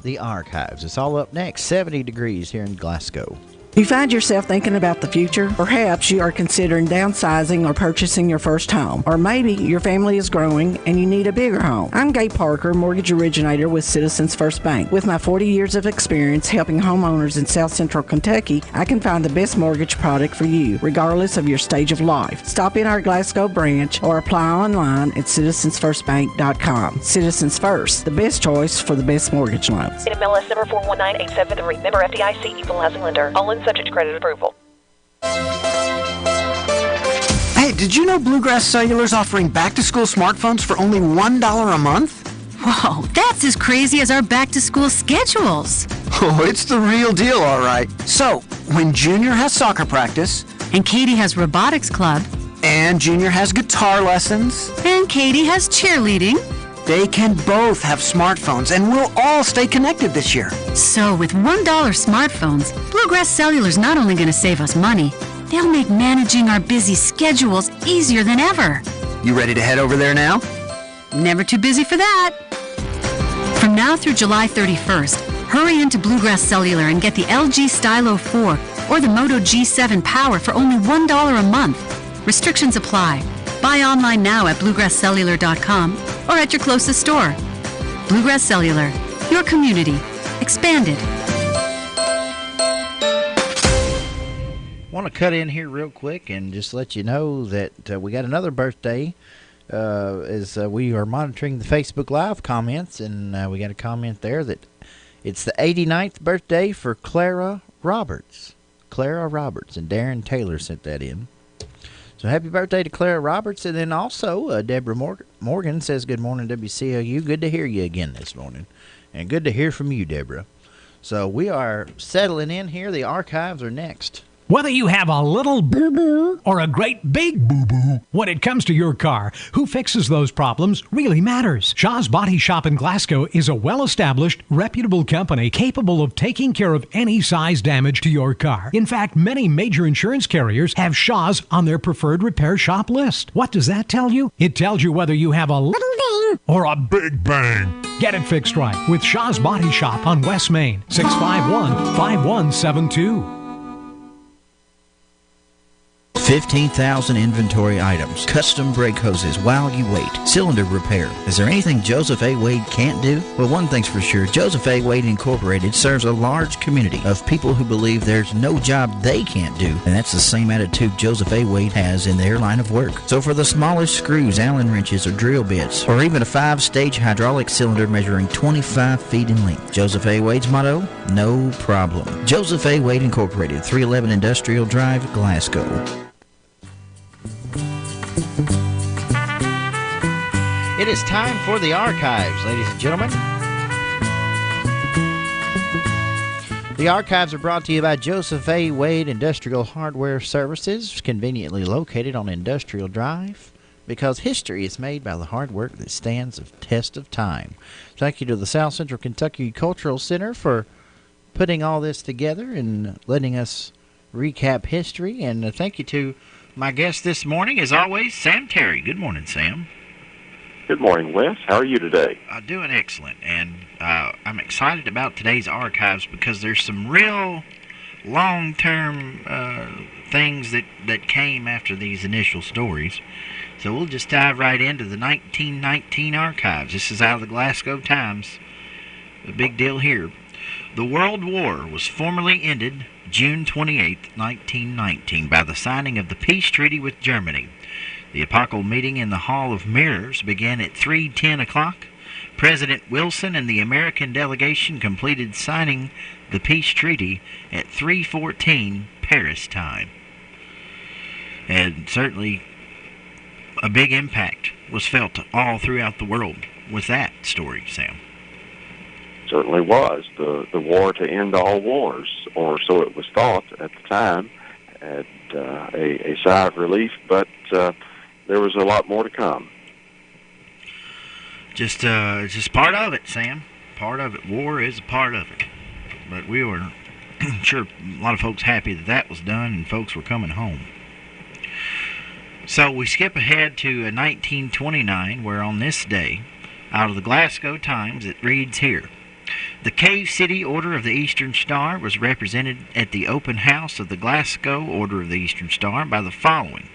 the archives. It's all up next. 70 degrees here in Glasgow. You find yourself thinking about the future? Perhaps you are considering downsizing or purchasing your first home. Or maybe your family is growing and you need a bigger home. I'm Gay Parker, mortgage originator with Citizens First Bank. With my 40 years of experience helping homeowners in South Central Kentucky, I can find the best mortgage product for you, regardless of your stage of life. Stop in our Glasgow branch or apply online at citizensfirstbank.com. Citizens First, the best choice for the best mortgage loans. MLS number 419873. Member FDIC, equal housing lender. All in subject to credit approval. Hey, did you know Bluegrass Cellular's offering back-to-school smartphones for only $1 a month? Whoa, that's as crazy as our back-to-school schedules. Oh, it's the real deal, all right. So, when Junior has soccer practice... And Katie has robotics club... And Junior has guitar lessons... And Katie has cheerleading... They can both have smartphones, and we'll all stay connected this year. So, with $1 smartphones, Bluegrass Cellular's not only going to save us money, they'll make managing our busy schedules easier than ever. You ready to head over there now? Never too busy for that. From now through July 31st, hurry into Bluegrass Cellular and get the LG Stylo 4 or the Moto G7 Power for only $1 a month. Restrictions apply. Buy online now at bluegrasscellular.com or at your closest store. Bluegrass Cellular, your community, expanded. Want to cut in here real quick and just let you know that we got another birthday as we are monitoring the Facebook Live comments, and we got a comment there that it's the 89th birthday for Clara Roberts. Clara Roberts, and Darren Taylor sent that in. So happy birthday to Clara Roberts. And then also Deborah Morgan says, good morning, WCLU. Good to hear you again this morning. And good to hear from you, Deborah. So we are settling in here. The archives are next. Whether you have a little boo-boo or a great big boo-boo, when it comes to your car, who fixes those problems really matters. Shaw's Body Shop in Glasgow is a well-established, reputable company capable of taking care of any size damage to your car. In fact, many major insurance carriers have Shaw's on their preferred repair shop list. What does that tell you? It tells you whether you have a little ding or a big bang. Get it fixed right with Shaw's Body Shop on West Main, 651-5172. 15,000 inventory items, custom brake hoses while you wait, cylinder repair. Is there anything Joseph A. Wade can't do? Well, one thing's for sure, Joseph A. Wade Incorporated serves a large community of people who believe there's no job they can't do, and that's the same attitude Joseph A. Wade has in their line of work. So for the smallest screws, Allen wrenches, or drill bits, or even a 5-stage hydraulic cylinder measuring 25 feet in length, Joseph A. Wade's motto, no problem. Joseph A. Wade Incorporated, 311 Industrial Drive, Glasgow. It is time for the archives, ladies and gentlemen. The archives are brought to you by Joseph A. Wade Industrial Hardware Services, conveniently located on Industrial Drive, because history is made by the hard work that stands the test of time. Thank you to the South Central Kentucky Cultural Center for putting all this together and letting us recap history. And thank you to my guest this morning, as always, Sam Terry. Good morning, Sam. Good morning, Wes. How are you today? Doing excellent, and I'm excited about today's archives because there's some real long-term things that came after these initial stories. So we'll just dive right into the 1919 archives. This is out of the Glasgow Times. A big deal here. The World War was formally ended June 28, 1919, by the signing of the peace treaty with Germany. The epochal meeting in the Hall of Mirrors began at 3:10 o'clock. President Wilson and the American delegation completed signing the peace treaty at 3:14 Paris time. And certainly a big impact was felt all throughout the world with that story, Sam. Certainly was. The war to end all wars, or so it was thought at the time, and a sigh of relief, but there was a lot more to come. Just part of it, Sam. Part of it. War is a part of it. But we were sure a lot of folks happy that was done and folks were coming home. So we skip ahead to 1929, where on this day, out of the Glasgow Times, it reads here, The Cave City Order of the Eastern Star was represented at the open house of the Glasgow Order of the Eastern Star by the following: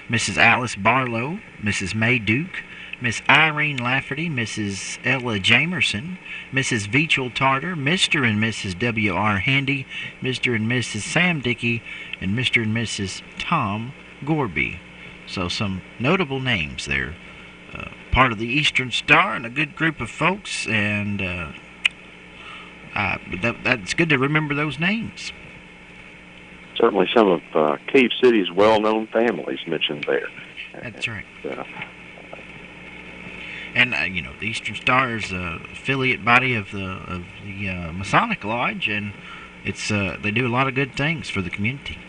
Mrs. Alice Barlow, Mrs. May Duke, Miss Irene Lafferty, Mrs. Ella Jamerson, Mrs. Veachel Tarter, Mr. and Mrs. W.R. Handy, Mr. and Mrs. Sam Dickey, and Mr. and Mrs. Tom Gorby. So some notable names there. Part of the Eastern Star and a good group of folks, and that's good to remember those names. Certainly some of Cave City's well-known families mentioned there. That's right. And the Eastern Star is an affiliate body of the Masonic Lodge, and it's they do a lot of good things for the community.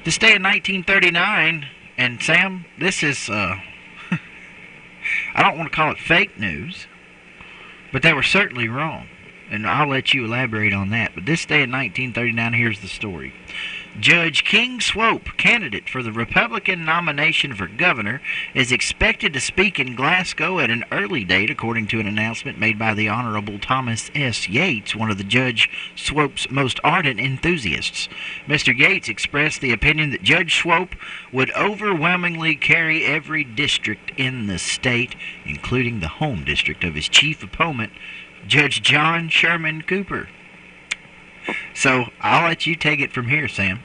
This day in 1939, and Sam, this is I don't want to call it fake news, but they were certainly wrong, and I'll let you elaborate on that. But this day in 1939, here's the story. Judge King Swope, candidate for the Republican nomination for governor, is expected to speak in Glasgow at an early date, according to an announcement made by the Honorable Thomas S. Yates, one of the Judge Swope's most ardent enthusiasts. Mr. Yates expressed the opinion that Judge Swope would overwhelmingly carry every district in the state, including the home district of his chief opponent, Judge John Sherman Cooper. So I'll let you take it from here, Sam.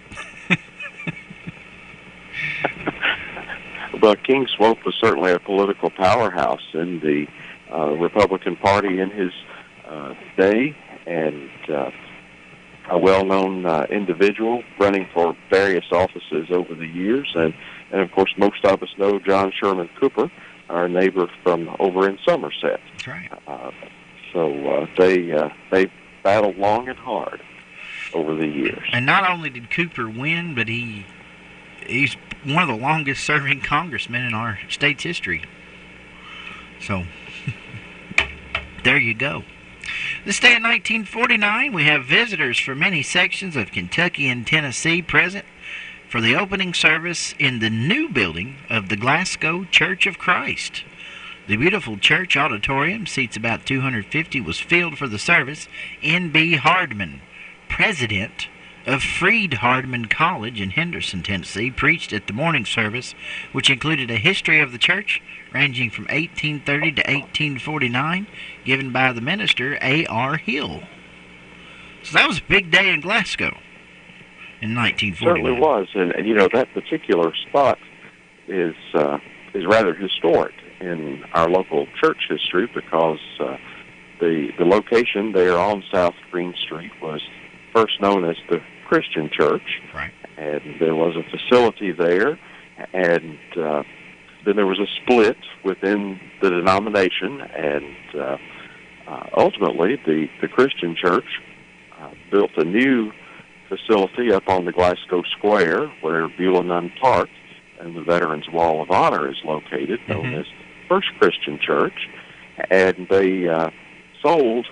Well, King Swope was certainly a political powerhouse in the Republican Party in his day, and a well-known individual running for various offices over the years. And of course, most of us know John Sherman Cooper, our neighbor from over in Somerset. That's right. So they battled long and hard over the years. And not only did Cooper win, but he's one of the longest-serving congressmen in our state's history. So, there you go. This day in 1949, we have visitors from many sections of Kentucky and Tennessee present for the opening service in the new building of the Glasgow Church of Christ. The beautiful church auditorium, seats about 250, was filled for the service. N.B. Hardman, president of Freed Hardman College in Henderson, Tennessee, preached at the morning service, which included a history of the church ranging from 1830 to 1849, given by the minister A.R. Hill. So that was a big day in Glasgow in 1949. Certainly was, and that particular spot is rather historic in our local church history, because the location there on South Green Street was first known as the Christian Church. Right. And there was a facility there, and then there was a split within the denomination, and ultimately the Christian Church built a new facility up on the Glasgow Square, where Beulah Nunn Park and the Veterans Wall of Honor is located, known as First Christian Church, and they sold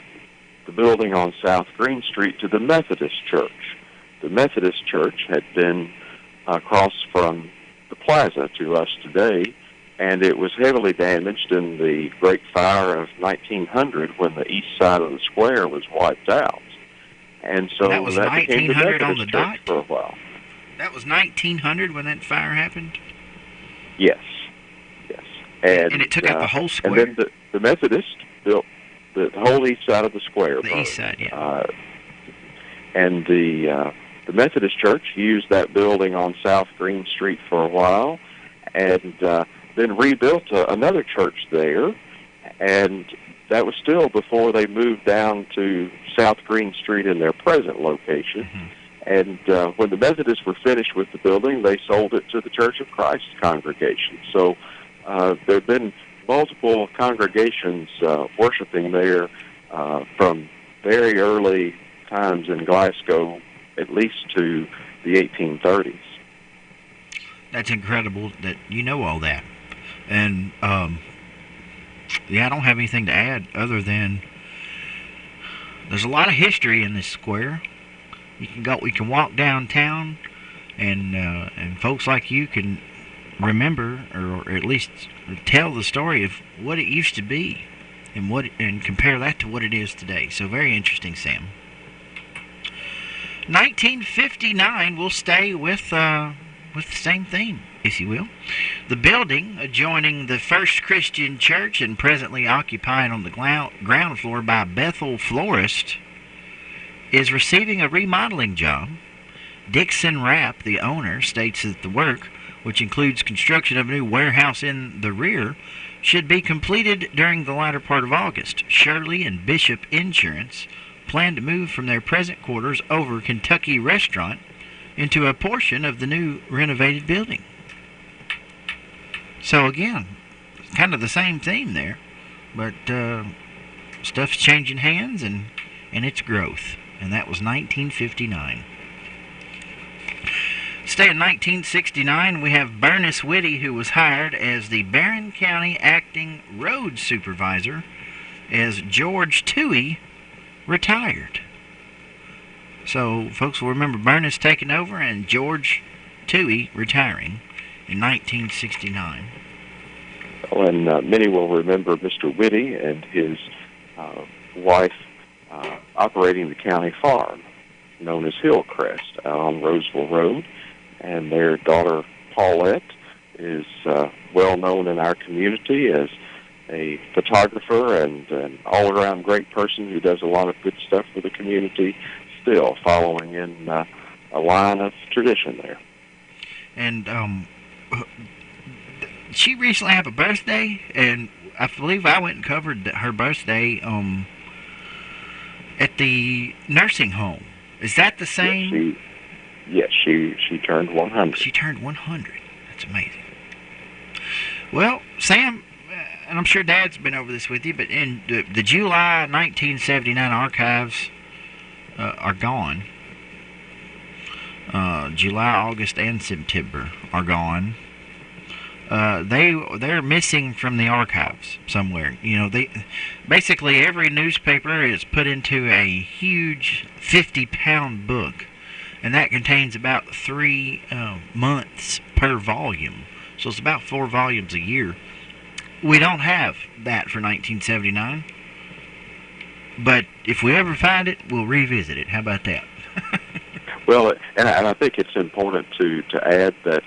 the building on South Green Street to the Methodist Church. The Methodist Church had been across from the plaza to us today, and it was heavily damaged in the Great Fire of 1900 when the east side of the square was wiped out. And so that was that 1900 became the on the Methodist dot? Church for a while. That was 1900 when that fire happened? Yes. And it took out the whole square? And then the Methodist built the whole east side of the square. The east side, yeah. And the Methodist Church used that building on South Green Street for a while, and then rebuilt another church there, and that was still before they moved down to South Green Street in their present location. And when the Methodists were finished with the building, they sold it to the Church of Christ congregation. So there have been multiple congregations worshiping there from very early times in Glasgow, at least to the 1830s. That's incredible that you know all that. And, yeah, I don't have anything to add other than there's a lot of history in this square. We can walk downtown, and folks like you can remember, or at least tell the story of what it used to be. and compare that to what it is today. So very interesting, Sam. 1959, we'll stay with the same theme, if you will. The building adjoining the First Christian Church and presently occupied on the ground floor by Bethel Florist is receiving a remodeling job. Dixon Rapp, the owner, states that the work, which includes construction of a new warehouse in the rear, should be completed during the latter part of August. Shirley and Bishop Insurance plan to move from their present quarters over Kentucky Restaurant into a portion of the new renovated building. So again, kind of the same theme there, but stuff's changing hands and its growth. And that was 1959. Stay in 1969, we have Bernice Whitty, who was hired as the Barron County Acting Road Supervisor as George Toohey retired. So folks will remember Bernice taking over and George Toohey retiring in 1969. And many will remember Mr. Whitty and his wife operating the county farm known as Hillcrest out on Roseville Road. And their daughter Paulette is well known in our community as a photographer and an all-around great person who does a lot of good stuff for the community, still following in a line of tradition there. And she recently had a birthday, and I believe I went and covered her birthday at the nursing home. Is that the same? Yes, she turned 100. She turned 100. That's amazing. Well, Sam, and I'm sure Dad's been over this with you, but in the July 1979 archives are gone. July, August, and September are gone. They're missing from the archives somewhere. You know, basically every newspaper is put into a huge 50-pound book, and that contains about 3 months per volume. So it's about 4 volumes a year. We don't have that for 1979, but if we ever find it, we'll revisit it. How about that? Well, and I think it's important to add that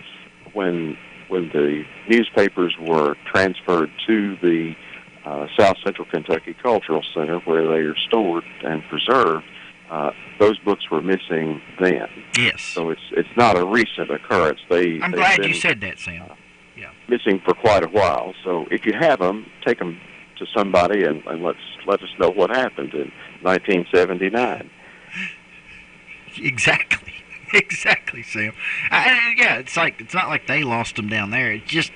when the newspapers were transferred to the South Central Kentucky Cultural Center, where they are stored and preserved, those books were missing then. Yes. So it's not a recent occurrence. I'm glad you said that, Sam. Missing for quite a while. So if you have them, take them to somebody and let us know what happened in 1979. Exactly, Sam. Yeah, it's not like they lost them down there. It just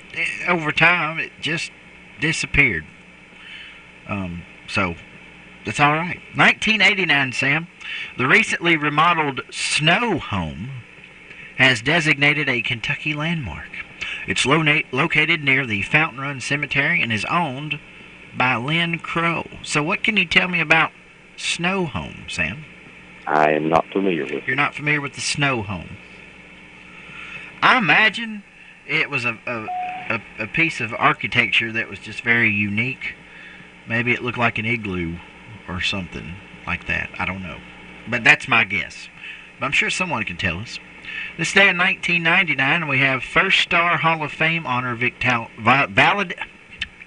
over time it just disappeared. So that's all right. 1989, Sam. The recently remodeled Snow Home has designated a Kentucky landmark. It's located near the Fountain Run Cemetery and is owned by Lynn Crow. So what can you tell me about Snow Home, Sam? I am not familiar with it. You're not familiar with the Snow Home? I imagine it was a piece of architecture that was just very unique. Maybe it looked like an igloo or something like that. I don't know. But that's my guess. But I'm sure someone can tell us. This day in 1999, we have First Star Hall of Fame honor Let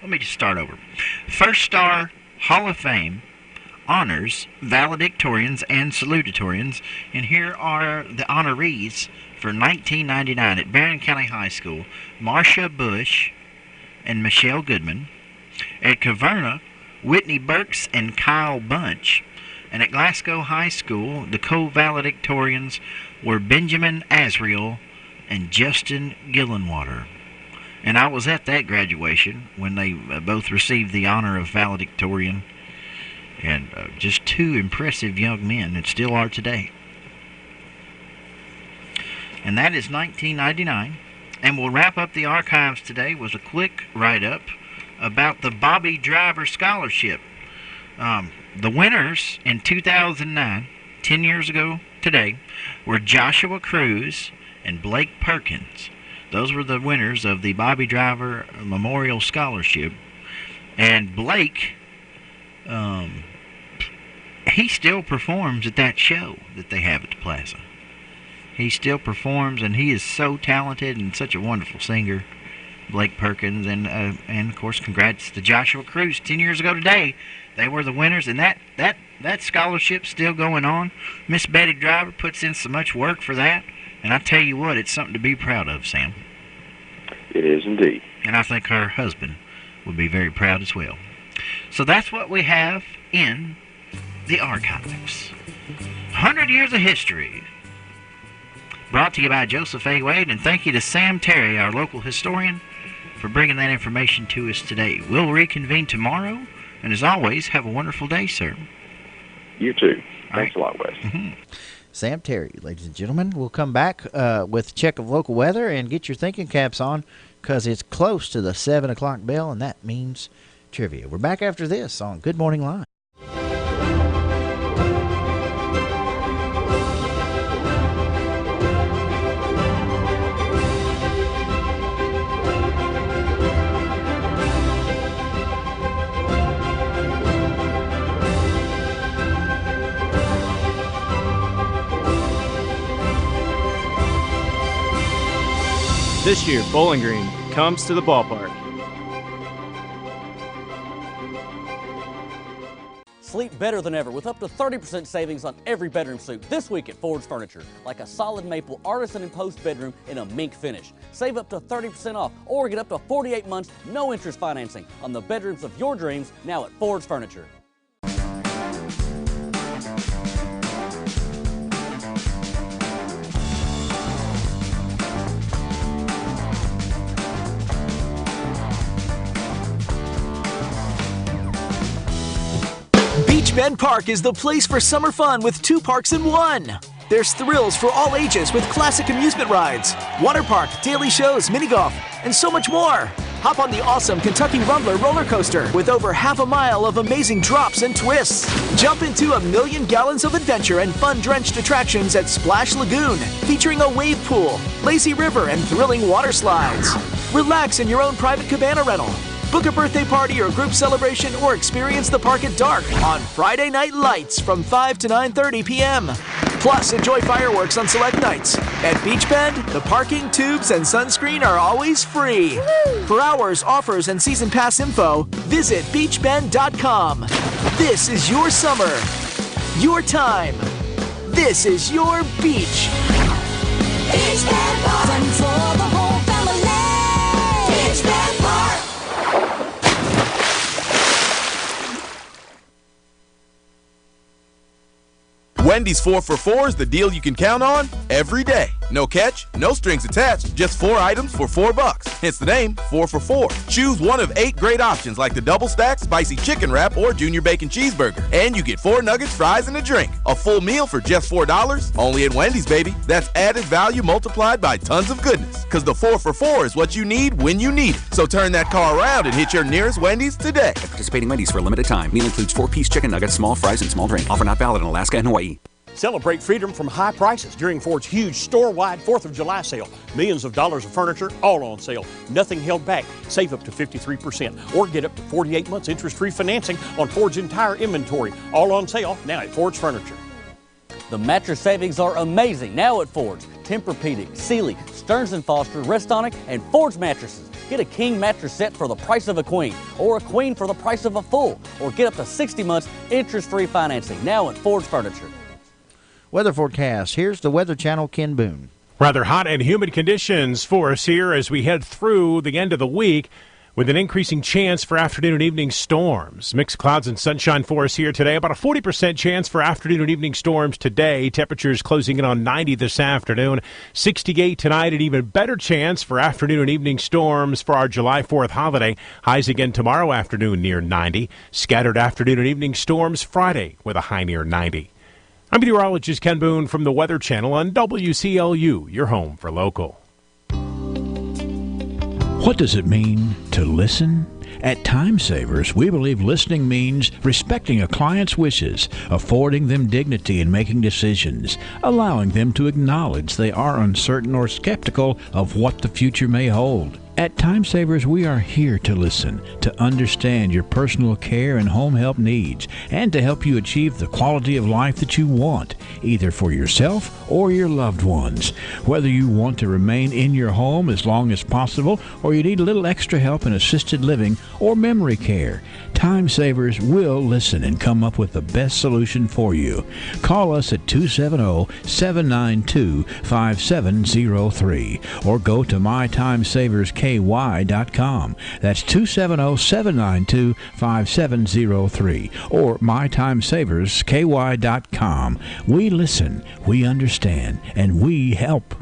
me just start over. First Star Hall of Fame honors valedictorians and salutatorians, and here are the honorees for 1999 at Barron County High School: Marcia Bush and Michelle Goodman. At Caverna, Whitney Burks and Kyle Bunch. And at Glasgow High School, the co-valedictorians were Benjamin Asriel and Justin Gillenwater. And I was at that graduation when they both received the honor of valedictorian. And just 2 impressive young men, and still are today. And that is 1999. And we'll wrap up the archives today with a quick write-up about the Bobby Driver Scholarship. The winners in 2009, 10 years ago today, were Joshua Cruz and Blake Perkins. Those were the winners of the Bobby Driver Memorial Scholarship. And Blake he still performs at that show that they have at the Plaza. He still performs, and he is so talented and such a wonderful singer, Blake Perkins. And of course, congrats to Joshua Cruz. 10 years ago today, they were the winners, and that scholarship's still going on. Miss Betty Driver puts in so much work for that, and I tell you what, it's something to be proud of, Sam. It is indeed. And I think her husband would be very proud as well. So that's what we have in the archives. 100 years of history. Brought to you by Joseph A. Wade, and thank you to Sam Terry, our local historian, for bringing that information to us today. We'll reconvene tomorrow, and as always, have a wonderful day, sir. You too. Thanks a lot, Wes. Sam Terry, ladies and gentlemen. We'll come back with a check of local weather and get your thinking caps on, because it's close to the 7 o'clock bell, and that means trivia. We're back after this on Good Morning Live. This year, Bowling Green comes to the ballpark. Sleep better than ever with up to 30% savings on every bedroom suite this week at Ford's Furniture, like a solid maple artisan imposed bedroom in a mink finish. Save up to 30% off or get up to 48 months no interest financing on the bedrooms of your dreams now at Ford's Furniture. Beach Bend Park is the place for summer fun with 2 parks in 1. There's thrills for all ages with classic amusement rides, water park, daily shows, mini golf, and so much more. Hop on the awesome Kentucky Rumbler roller coaster with over half a mile of amazing drops and twists. Jump into 1,000,000 gallons of adventure and fun-drenched attractions at Splash Lagoon, featuring a wave pool, lazy river, and thrilling water slides. Relax in your own private cabana rental. Book a birthday party or group celebration or experience the park at dark on Friday Night Lights from 5 to 9:30 p.m. Plus, enjoy fireworks on select nights. At Beach Bend, the parking, tubes, and sunscreen are always free. For hours, offers, and season pass info, visit beachbend.com. This is your summer, your time. This is your beach. Beach Bend Park. Fun for the whole family. Beach Bend Park. Wendy's 4 for $4 is the deal you can count on every day. No catch, no strings attached, just 4 items for $4. Hence the name, 4 for $4. Choose one of 8 great options like the double stack, spicy chicken wrap, or junior bacon cheeseburger. And you get 4 nuggets, fries, and a drink. A full meal for just $4, only at Wendy's, baby. That's added value multiplied by tons of goodness. Because the 4 for $4 is what you need when you need it. So turn that car around and hit your nearest Wendy's today. At participating Wendy's for a limited time. Meal includes 4-piece chicken nuggets, small fries, and small drink. Offer not valid in Alaska and Hawaii. Celebrate freedom from high prices during Ford's huge store-wide 4th of July sale. Millions of dollars of furniture, all on sale. Nothing held back. Save up to 53% or get up to 48 months interest-free financing on Ford's entire inventory. All on sale now at Ford's Furniture. The mattress savings are amazing now at Ford's. Tempur-Pedic, Sealy, Stearns & Foster, Restonic, and Ford's mattresses. Get a king mattress set for the price of a queen, or a queen for the price of a full, or get up to 60 months interest-free financing now at Ford's Furniture. Weather forecast. Here's the Weather Channel, Ken Boone. Rather hot and humid conditions for us here as we head through the end of the week with an increasing chance for afternoon and evening storms. Mixed clouds and sunshine for us here today. About a 40% chance for afternoon and evening storms today. Temperatures closing in on 90 this afternoon. 68 tonight. An even better chance for afternoon and evening storms for our July 4th holiday. Highs again tomorrow afternoon near 90. Scattered afternoon and evening storms Friday with a high near 90. I'm meteorologist Ken Boone from the Weather Channel on WCLU, your home for local. What does it mean to listen? At Time Savers, we believe listening means respecting a client's wishes, affording them dignity in making decisions, allowing them to acknowledge they are uncertain or skeptical of what the future may hold, At Time Savers, we are here to listen, to understand your personal care and home help needs, and to help you achieve the quality of life that you want, either for yourself or your loved ones. Whether you want to remain in your home as long as possible, or you need a little extra help in assisted living or memory care, Time Savers will listen and come up with the best solution for you. Call us at 270-792-5703 or go to mytimesaversky.com. That's 270-792-5703 or mytimesaversky.com. We listen, we understand, and we help.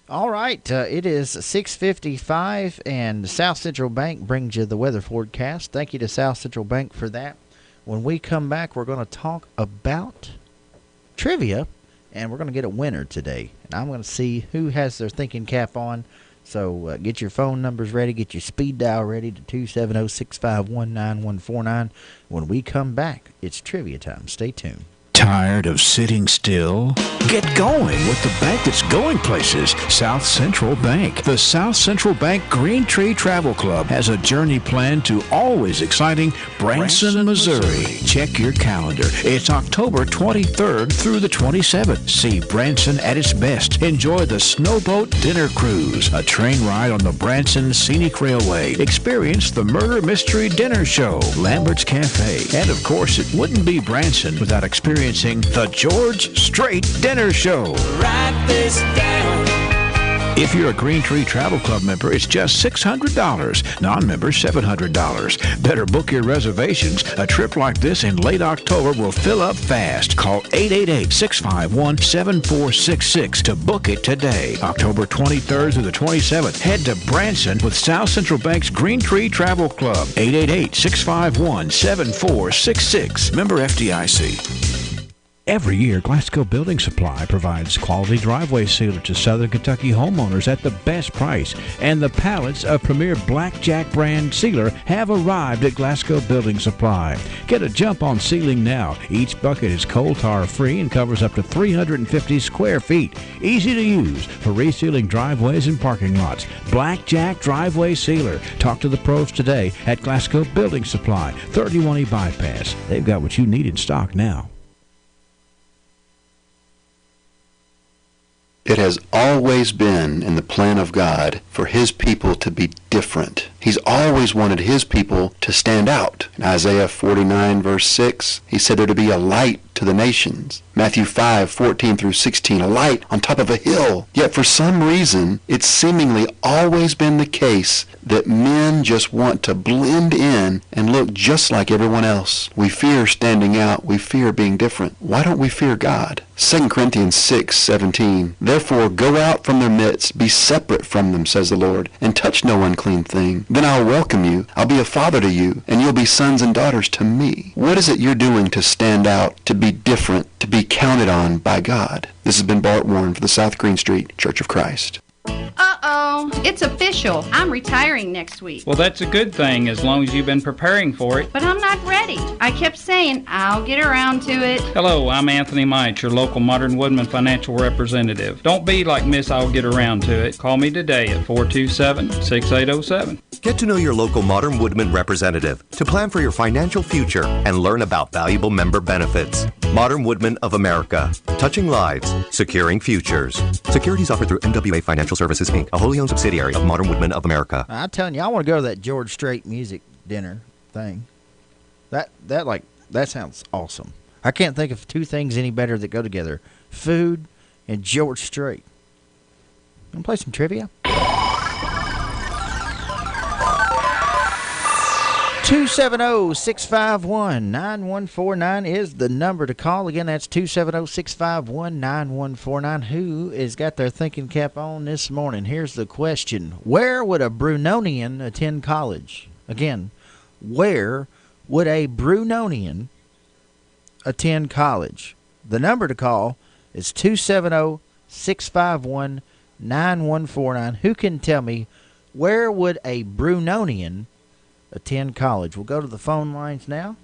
All right, it is 6:55, and South Central Bank brings you the weather forecast. Thank you to South Central Bank for that. When we come back, we're going to talk about trivia, and we're going to get a winner today. And I'm going to see who has their thinking cap on. So get your phone numbers ready, get your speed dial ready to 270-651-9149. When we come back, it's trivia time. Stay tuned. Tired of sitting still? Get going with the bank that's going places, South Central Bank. The South Central Bank Green Tree Travel Club has a journey planned to always exciting Branson, Missouri. Check your calendar. It's October 23rd through the 27th. See Branson at its best. Enjoy the Snowboat Dinner Cruise, a train ride on the Branson Scenic Railway. Experience the Murder Mystery Dinner Show, Lambert's Cafe. And of course, it wouldn't be Branson without experiencing the George Strait Dinner Show. Write this down. If you're a Green Tree Travel Club member, it's just $600. Non-members, $700. Better book your reservations. A trip like this in late October will fill up fast. Call 888-651-7466 to book it today. October 23rd through the 27th. Head to Branson with South Central Bank's Green Tree Travel Club. 888-651-7466. Member FDIC. Every year, Glasgow Building Supply provides quality driveway sealer to Southern Kentucky homeowners at the best price. And the pallets of premier Blackjack brand sealer have arrived at Glasgow Building Supply. Get a jump on sealing now. Each bucket is coal tar free and covers up to 350 square feet. Easy to use for resealing driveways and parking lots. Blackjack Driveway Sealer. Talk to the pros today at Glasgow Building Supply, 31E Bypass. They've got what you need in stock now. It has always been in the plan of God for His people to be different. He's always wanted His people to stand out. In Isaiah 49, verse 6, He said there to be a light to the nations. Matthew 5:14 through 16, a light on top of a hill. Yet for some reason, it's seemingly always been the case that men just want to blend in and look just like everyone else. We fear standing out. We fear being different. Why don't we fear God? 2 Corinthians 6:17, therefore go out from their midst, be separate from them, says the Lord, and touch no unclean thing. Then I'll welcome you. I'll be a father to you, and you'll be sons and daughters to me. What is it you're doing to stand out, to be different, to be counted on by God? This has been Bart Warren for the South Green Street Church of Christ. Uh-oh, it's official. I'm retiring next week. Well, that's a good thing as long as you've been preparing for it. But I'm not ready. I kept saying I'll get around to it. Hello, I'm Anthony Mite, your local Modern Woodman financial representative. Don't be like Miss I'll get around to it. Call me today at 427-6807. Get to know your local Modern Woodman representative to plan for your financial future and learn about valuable member benefits. Modern Woodman of America. Touching lives, securing futures. Securities offered through MWA Financial Services, Inc., a wholly owned subsidiary of Modern Woodman of America. I'm telling you, I want to go to that George Strait music dinner thing. That sounds awesome. I can't think of two things any better that go together. Food and George Strait. You want to play some trivia? 270-651-9149 is the number to call. Again, that's 270-651-9149. Who has got their thinking cap on this morning? Here's the question. Where would a Brunonian attend college? Again, where would a Brunonian attend college? The number to call is 270-651-9149. Who can tell me where would a Brunonian attend college? We'll go to the phone lines now.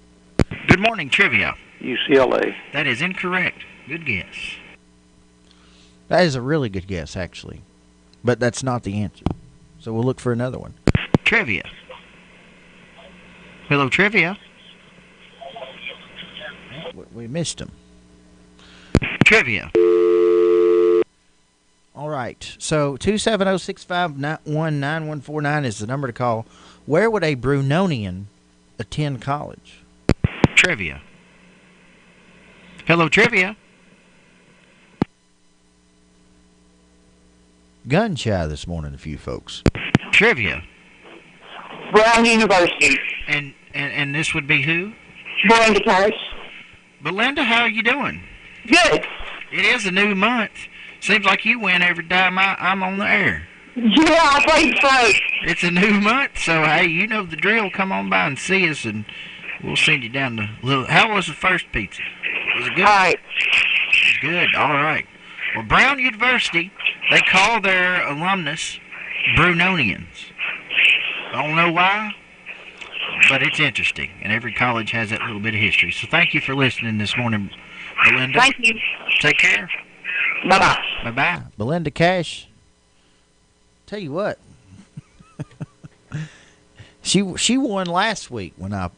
Good morning, trivia. UCLA. That is incorrect. Good guess. That is a really good guess, actually. But that's not the answer. So we'll look for another one. Trivia. Hello, Trivia. We missed him. Trivia. All right. So 270-651-9149 is the number to call. Where would a Brunonian attend college? Trivia. Hello, Trivia. Gun shy this morning, a few folks. Trivia. Brown University. And this would be who? Belinda Parrish. Belinda, how are you doing? Good. It is a new month. Seems like you win every time I'm on the air. Yeah, I think so. It's a new month, so hey, you know the drill. Come on by and see us, and we'll send you down to little. How was the first pizza? Was it good? All right. It was good. All right. Well, Brown University, they call their alumnus Brunonians. I don't know why, but it's interesting, and every college has that little bit of history. So thank you for listening this morning, Belinda. Thank you. Take care. Bye-bye. Bye-bye. Belinda Cash. Tell you what. She won last week when I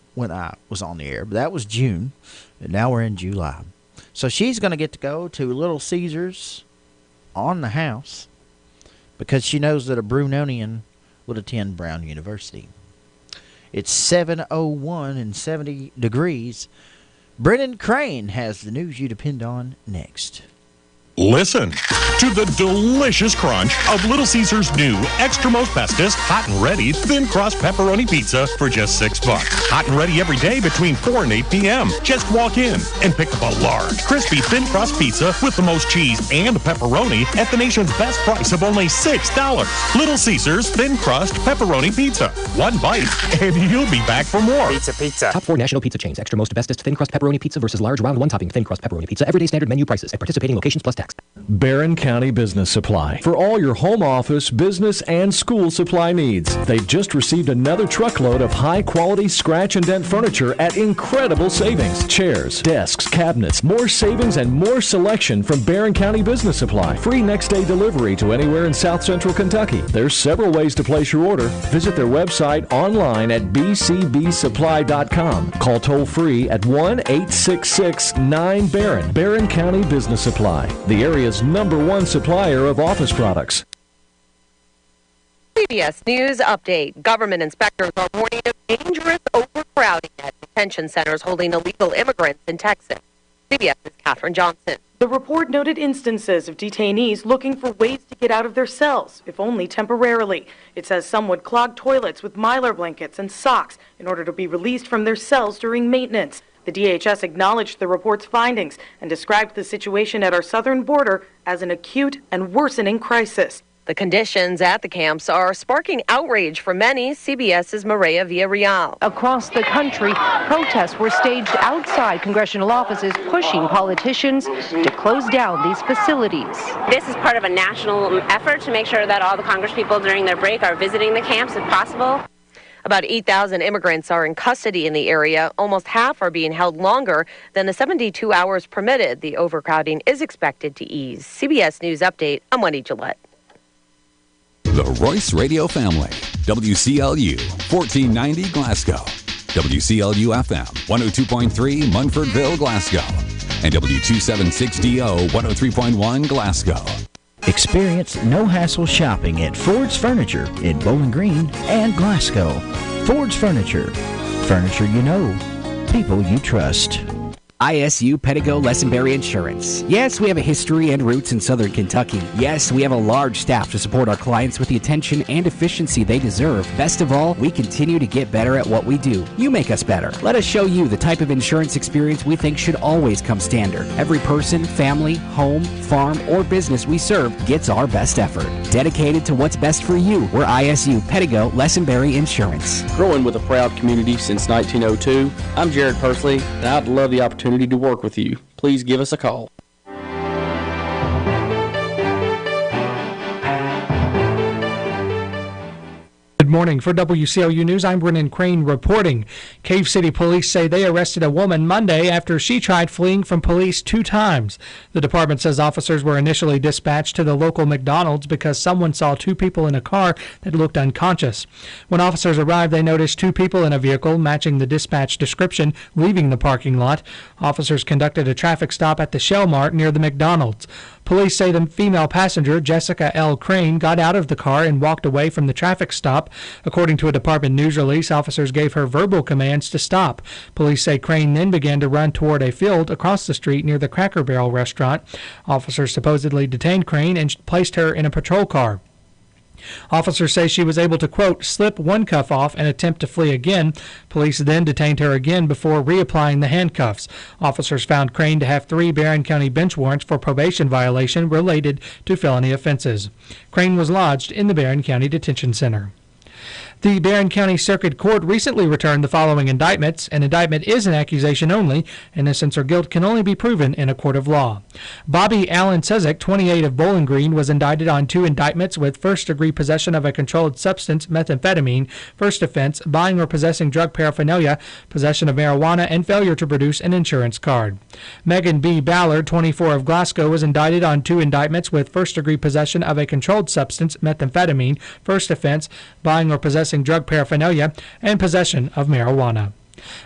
was on the air, but that was June, and now we're in July. So she's going to get to go to Little Caesars on the house because she knows that a Brunonian would attend Brown University. It's 7:01 and 70 degrees. Brennan Crane has the news you depend on next. Listen to the delicious crunch of Little Caesars' new extra most bestest hot and ready thin crust pepperoni pizza for just $6. Hot and ready every day between 4 and 8 p.m. Just walk in and pick up a large, crispy thin crust pizza with the most cheese and pepperoni at the nation's best price of only $6. Little Caesars thin crust pepperoni pizza. One bite and you'll be back for more. Pizza. Top 4 national pizza chains. Extra most bestest thin crust pepperoni pizza versus large round one topping thin crust pepperoni pizza. Everyday standard menu prices at participating locations plus tax. Barron County Business Supply. For all your home office, business, and school supply needs. They've just received another truckload of high-quality scratch and dent furniture at incredible savings. Chairs, desks, cabinets, more savings and more selection from Barron County Business Supply. Free next-day delivery to anywhere in South Central Kentucky. There's several ways to place your order. Visit their website online at bcbsupply.com. Call toll-free at 1-866-9-BARRON. Barron County Business Supply. The area's #1 supplier of office products. CBS News Update. Government inspectors are warning of dangerous overcrowding at detention centers holding illegal immigrants in Texas. CBS's Katherine Johnson. The report noted instances of detainees looking for ways to get out of their cells, if only temporarily. It says some would clog toilets with Mylar blankets and socks in order to be released from their cells during maintenance. The DHS acknowledged the report's findings and described the situation at our southern border as an acute and worsening crisis. The conditions at the camps are sparking outrage for many. CBS's Maria Villarreal. Across the country, protests were staged outside congressional offices, pushing politicians to close down these facilities. This is part of a national effort to make sure that all the congresspeople during their break are visiting the camps if possible. About 8,000 immigrants are in custody in the area. Almost half are being held longer than the 72 hours permitted. The overcrowding is expected to ease. CBS News Update. I'm Wendy Gillette. The Royce Radio Family. WCLU, 1490 Glasgow. WCLU FM, 102.3 Munfordville, Glasgow. And W276DO, 103.1 Glasgow. Experience no-hassle shopping at Ford's Furniture in Bowling Green and Glasgow. Ford's Furniture. Furniture you know. People you trust. ISU Pedigo Lessenberry Insurance. Yes, we have a history and roots in Southern Kentucky. Yes, we have a large staff to support our clients with the attention and efficiency they deserve. Best of all, we continue to get better at what we do. You make us better. Let us show you the type of insurance experience we think should always come standard. Every person, family, home, farm, or business we serve gets our best effort. Dedicated to what's best for you, we're ISU Pedigo Lessenberry Insurance. Growing with a proud community since 1902, I'm Jared Persley, and I'd love the opportunity to work with you. Please give us a call. Good morning. For WCLU News, I'm Brennan Crane reporting. Cave City police say they arrested a woman Monday after she tried fleeing from police 2 times. The department says officers were initially dispatched to the local McDonald's because someone saw 2 people in a car that looked unconscious. When officers arrived, they noticed 2 people in a vehicle matching the dispatch description leaving the parking lot. Officers conducted a traffic stop at the Shell Mart near the McDonald's. Police say the female passenger, Jessica L. Crane, got out of the car and walked away from the traffic stop. According to a department news release, officers gave her verbal commands to stop. Police say Crane then began to run toward a field across the street near the Cracker Barrel restaurant. Officers supposedly detained Crane and placed her in a patrol car. Officers say she was able to, quote, slip one cuff off and attempt to flee again. Police then detained her again before reapplying the handcuffs. Officers found Crane to have 3 Barron County bench warrants for probation violation related to felony offenses. Crane was lodged in the Barron County Detention Center. The Barron County Circuit Court recently returned the following indictments. An indictment is an accusation only. Innocence or guilt can only be proven in a court of law. Bobby Allen Cezek, 28 of Bowling Green, was indicted on 2 indictments with first-degree possession of a controlled substance, methamphetamine, first offense, buying or possessing drug paraphernalia, possession of marijuana, and failure to produce an insurance card. Megan B. Ballard, 24 of Glasgow, was indicted on 2 indictments with first-degree possession of a controlled substance, methamphetamine, first offense, buying or possessing drug paraphernalia, and possession of marijuana.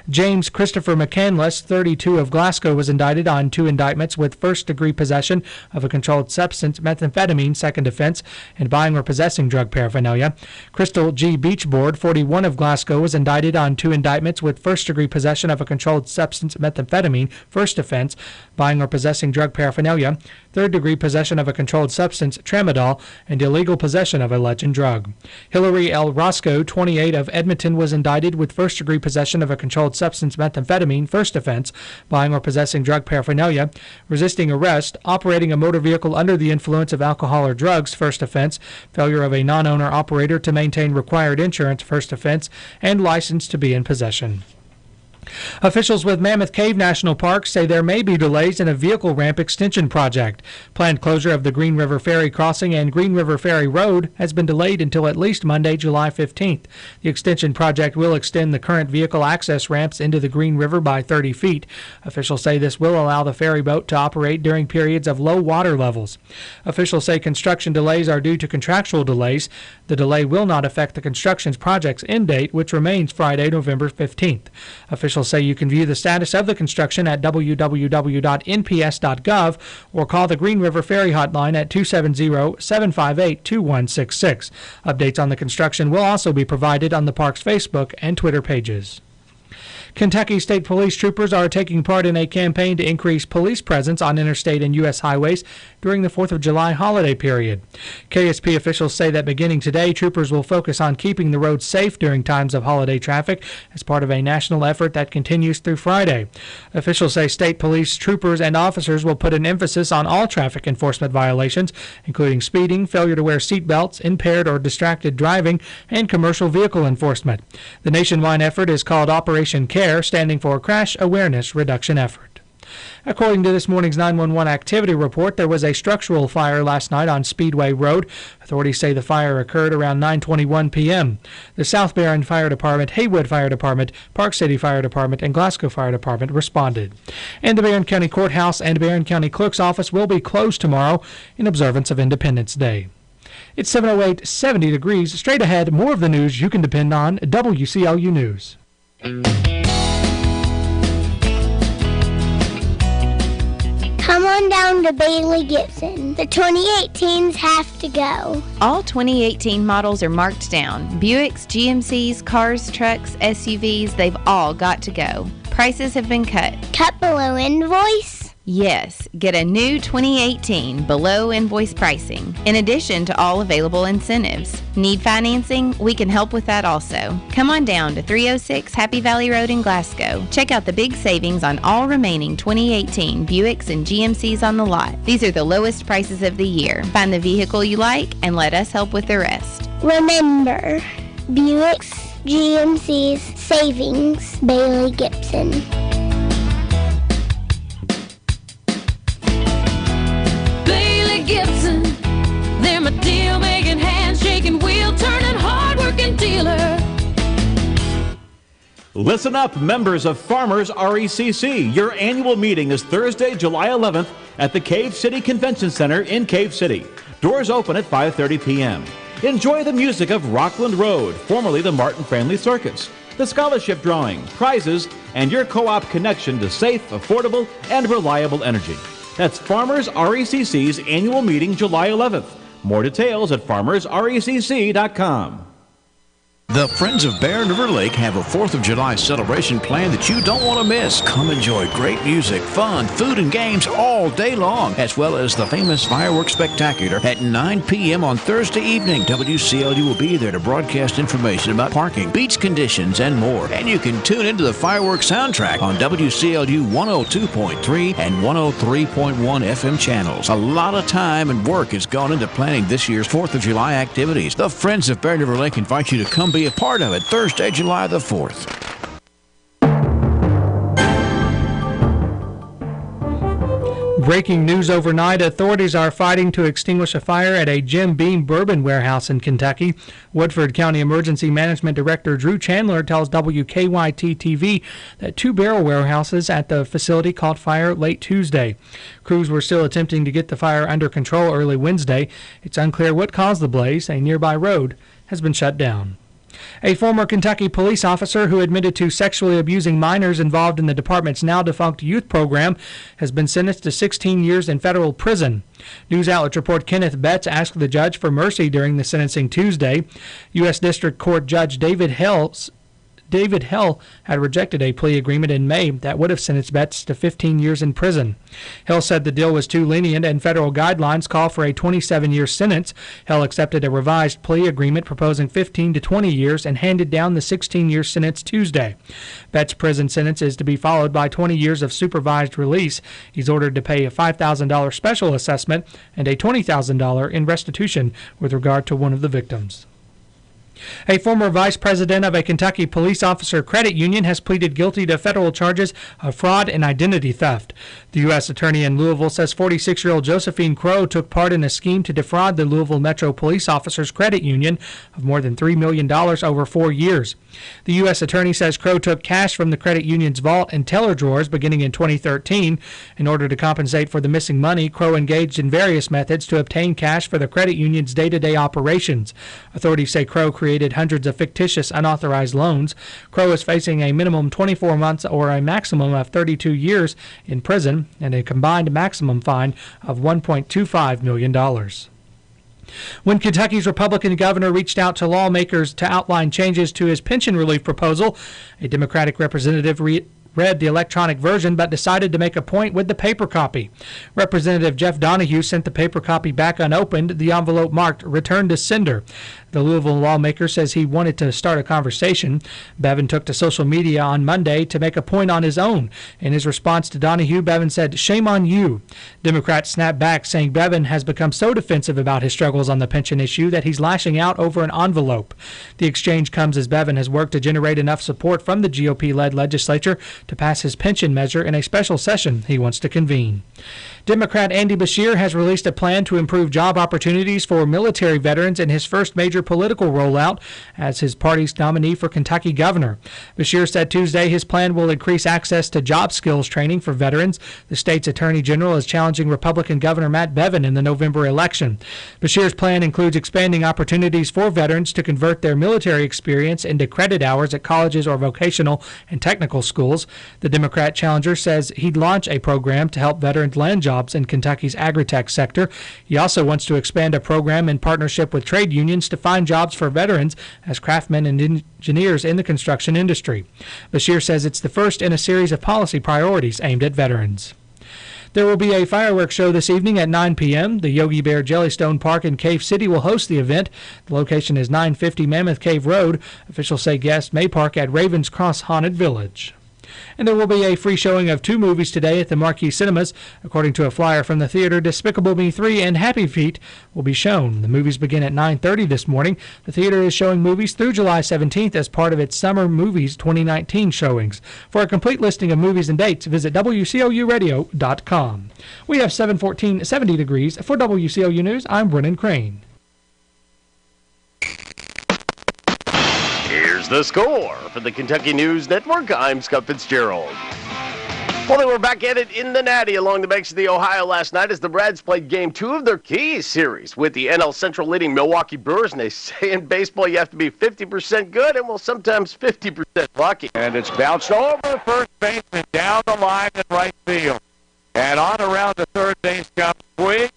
James Christopher McCandless, 32 of Glasgow, was indicted on 2 indictments with first-degree possession of a controlled substance, methamphetamine, second offense, and buying or possessing drug paraphernalia. Crystal G. Beachboard, 41 of Glasgow, was indicted on 2 indictments with first-degree possession of a controlled substance, methamphetamine, first offense, buying or possessing drug paraphernalia, third-degree possession of a controlled substance, tramadol, and illegal possession of a legend drug. Hillary L. Roscoe, 28 of Edmonton, was indicted with first-degree possession of a controlled substance, methamphetamine, first offense, buying or possessing drug paraphernalia, resisting arrest, operating a motor vehicle under the influence of alcohol or drugs, first offense, failure of a non-owner operator to maintain required insurance, first offense, and license to be in possession. Officials with Mammoth Cave National Park say there may be delays in a vehicle ramp extension project. Planned closure of the Green River Ferry Crossing and Green River Ferry Road has been delayed until at least Monday, July 15th. The extension project will extend the current vehicle access ramps into the Green River by 30 feet. Officials say this will allow the ferry boat to operate during periods of low water levels. Officials say construction delays are due to contractual delays. The delay will not affect the construction's project's end date, which remains Friday, November 15th. Officials say you can view the status of the construction at www.nps.gov or call the Green River Ferry Hotline at 270-758-2166. Updates on the construction will also be provided on the park's Facebook and Twitter pages. Kentucky State Police troopers are taking part in a campaign to increase police presence on interstate and U.S. highways during the 4th of July holiday period. KSP officials say that beginning today, troopers will focus on keeping the roads safe during times of holiday traffic as part of a national effort that continues through Friday. Officials say state police troopers and officers will put an emphasis on all traffic enforcement violations, including speeding, failure to wear seatbelts, impaired or distracted driving, and commercial vehicle enforcement. The nationwide effort is called Operation CARE, standing for Crash Awareness Reduction Effort. According to this morning's 911 activity report, there was a structural fire last night on Speedway Road. Authorities say the fire occurred around 9:21 p.m. The South Barron Fire Department, Haywood Fire Department, Park City Fire Department, and Glasgow Fire Department responded. And the Barron County Courthouse and Barron County Clerk's Office will be closed tomorrow in observance of Independence Day. It's 7:08, 70 degrees. Straight ahead, more of the news you can depend on, WCLU News. Come on down to Bailey Gibson. The 2018s have to go. All 2018 models are marked down. Buicks, GMCs, cars, trucks, SUVs, they've all got to go. Prices have been cut. Cut below invoice? Yes, get a new 2018 below invoice pricing, in addition to all available incentives. Need financing? We can help with that also. Come on down to 306 Happy Valley Road in Glasgow. Check out the big savings on all remaining 2018 Buicks and GMCs on the lot. These are the lowest prices of the year. Find the vehicle you like and let us help with the rest. Remember, Buicks, GMCs, savings, Bailey Gibson. Gibson, they're my deal-making, hand-shaking, wheel-turning, hard-working dealers. Listen up, members of Farmers RECC. Your annual meeting is Thursday, July 11th at the Cave City Convention Center in Cave City. Doors open at 5:30 p.m. Enjoy the music of Rockland Road, formerly the Martin Family Circus, the scholarship drawing, prizes, and your co-op connection to safe, affordable, and reliable energy. That's Farmers RECC's annual meeting, July 11th. More details at farmersrecc.com. The Friends of Bear River Lake have a 4th of July celebration plan that you don't want to miss. Come enjoy great music, fun, food, and games all day long, as well as the famous fireworks spectacular at 9 p.m. on Thursday evening. WCLU will be there to broadcast information about parking, beach conditions, and more. And you can tune into the fireworks soundtrack on WCLU 102.3 and 103.1 FM channels. A lot of time and work has gone into planning this year's 4th of July activities. The Friends of Bear River Lake invite you to come be a part of it Thursday, July the 4th. Breaking news overnight, authorities are fighting to extinguish a fire at a Jim Beam bourbon warehouse in Kentucky. Woodford County Emergency Management Director Drew Chandler tells WKYT-TV that 2 barrel warehouses at the facility caught fire late Tuesday. Crews were still attempting to get the fire under control early Wednesday. It's unclear what caused the blaze. A nearby road has been shut down. A former Kentucky police officer who admitted to sexually abusing minors involved in the department's now-defunct youth program has been sentenced to 16 years in federal prison. News outlets report Kenneth Betts asked the judge for mercy during the sentencing Tuesday. U.S. District Court Judge David Hell had rejected a plea agreement in May that would have sentenced Betts to 15 years in prison. Hell said the deal was too lenient and federal guidelines call for a 27-year sentence. Hell accepted a revised plea agreement proposing 15 to 20 years and handed down the 16-year sentence Tuesday. Betts' prison sentence is to be followed by 20 years of supervised release. He's ordered to pay a $5,000 special assessment and a $20,000 in restitution with regard to one of the victims. A former vice president of a Kentucky police officer credit union has pleaded guilty to federal charges of fraud and identity theft. The U.S. Attorney in Louisville says 46-year-old Josephine Crow took part in a scheme to defraud the Louisville Metro Police Officers Credit Union of more than $3 million over 4 years. The U.S. Attorney says Crow took cash from the credit union's vault and teller drawers beginning in 2013. In order to compensate for the missing money, Crow engaged in various methods to obtain cash for the credit union's day-to-day operations. Authorities say Crow created hundreds of fictitious unauthorized loans. Crow is facing a minimum 24 months or a maximum of 32 years in prison and a combined maximum fine of $1.25 million. When Kentucky's Republican governor reached out to lawmakers to outline changes to his pension relief proposal, a Democratic representative read the electronic version but decided to make a point with the paper copy. Representative Jeff Donahue sent the paper copy back unopened, the envelope marked "Return to Sender." The Louisville lawmaker says he wanted to start a conversation. Bevin took to social media on Monday to make a point on his own. In his response to Donahue, Bevin said, "Shame on you." Democrats snapped back, saying Bevin has become so defensive about his struggles on the pension issue that he's lashing out over an envelope. The exchange comes as Bevin has worked to generate enough support from the GOP-led legislature to pass his pension measure in a special session he wants to convene. Democrat Andy Beshear has released a plan to improve job opportunities for military veterans in his first major political rollout as his party's nominee for Kentucky governor. Beshear said Tuesday his plan will increase access to job skills training for veterans. The state's attorney general is challenging Republican Governor Matt Bevin in the November election. Beshear's plan includes expanding opportunities for veterans to convert their military experience into credit hours at colleges or vocational and technical schools. The Democrat challenger says he'd launch a program to help veterans land jobs in Kentucky's agri-tech sector. He also wants to expand a program in partnership with trade unions to find jobs for veterans as craftsmen and engineers in the construction industry. Beshear says it's the first in a series of policy priorities aimed at veterans. There will be a fireworks show this evening at 9 p.m. The Yogi Bear Jellystone Park in Cave City will host the event. The location is 950 Mammoth Cave Road. Officials say guests may park at Ravens Cross Haunted Village. And there will be a free showing of 2 movies today at the Marquee Cinemas. According to a flyer from the theater, Despicable Me 3 and Happy Feet will be shown. The movies begin at 9:30 this morning. The theater is showing movies through July 17th as part of its Summer Movies 2019 showings. For a complete listing of movies and dates, visit WCLUradio.com. We have 70 degrees. For WCLU News, I'm Brennan Crane. Here's Here's the score for the Kentucky News Network. I'm Scott Fitzgerald. Well, they were back at it in the Natty along the banks of the Ohio last night as the Reds played Game 2 of their Keys series with the NL Central leading Milwaukee Brewers. And they say in baseball you have to be 50% good and, well, sometimes 50% lucky. And it's bounced over first base and down the line in right field. And on around the third base comes Quigg.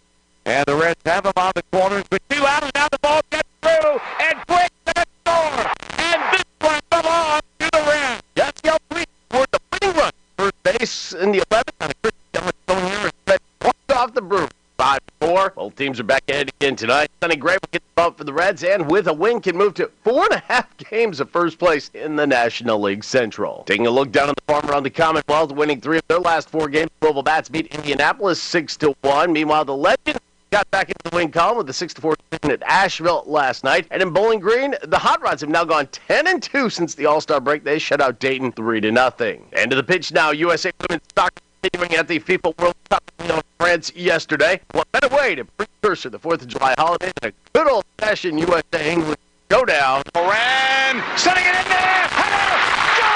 And the Reds have him on the corners with 2 out, and now the ball gets through. And Quigg can score. And this one belongs to the Reds. Yasiel Puig scored the winning run. First base in the 11th. And Chris Dillon going here and walked off the Brewers. 5-4. Both teams are back at it again tonight. Sonny Gray will get the bump for the Reds, and with a win can move to 4.5 games of first place in the National League Central. Taking a look down on the farm around the Commonwealth, winning 3 of their last 4 games. Louisville Bats beat Indianapolis 6-1. Meanwhile, the Legend got back into the win column with the 6-4 win at Asheville last night. And in Bowling Green, the Hot Rods have now gone 10-2 since the All-Star break. They shut out Dayton 3-0. And to the pitch now, USA Women's Soccer continuing at the FIFA World Cup in France yesterday. What better way to precursor the 4th of July holiday than a good old-fashioned USA-England showdown. Moran setting it in there. Go!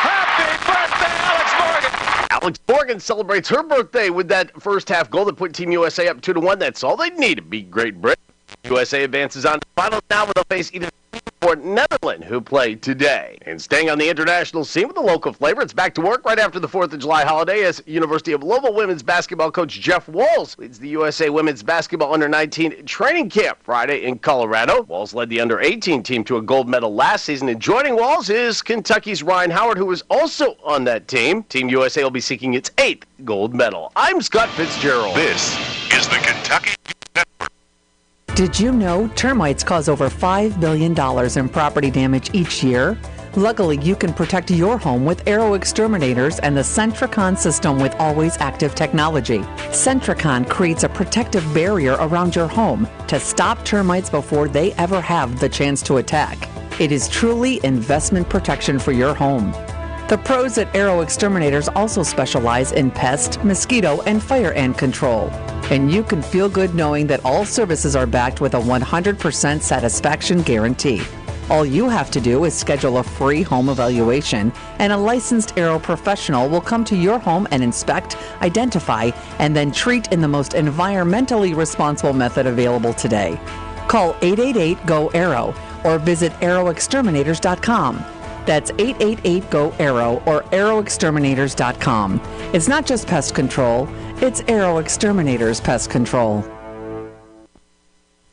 Happy birthday, Alex Morgan. Alex Morgan celebrates her birthday with that first half goal that put Team USA up 2-1. That's all they need to beat Great Britain. USA advances on to the finals now, where they'll face either or Netherlands, who play today. And staying on the international scene with a local flavor, it's back to work right after the 4th of July holiday as University of Louisville women's basketball coach Jeff Walls leads the USA women's basketball under-19 training camp Friday in Colorado. Walls led the under-18 team to a gold medal last season, and joining Walls is Kentucky's Ryan Howard, who was also on that team. Team USA will be seeking its 8th gold medal. I'm Scott Fitzgerald. This is the Kentucky Network. Did you know termites cause over $5 billion in property damage each year? Luckily, you can protect your home with Arrow Exterminators and the Centricon system with always active technology. Centricon creates a protective barrier around your home to stop termites before they ever have the chance to attack. It is truly investment protection for your home. The pros at Arrow Exterminators also specialize in pest, mosquito, and fire ant control. And you can feel good knowing that all services are backed with a 100% satisfaction guarantee. All you have to do is schedule a free home evaluation, and a licensed Arrow professional will come to your home and inspect, identify, and then treat in the most environmentally responsible method available today. Call 888-GO-ARROW or visit arrowexterminators.com. That's 888-GO-ARROW or arrowexterminators.com. It's not just pest control, it's Arrow Exterminators Pest Control.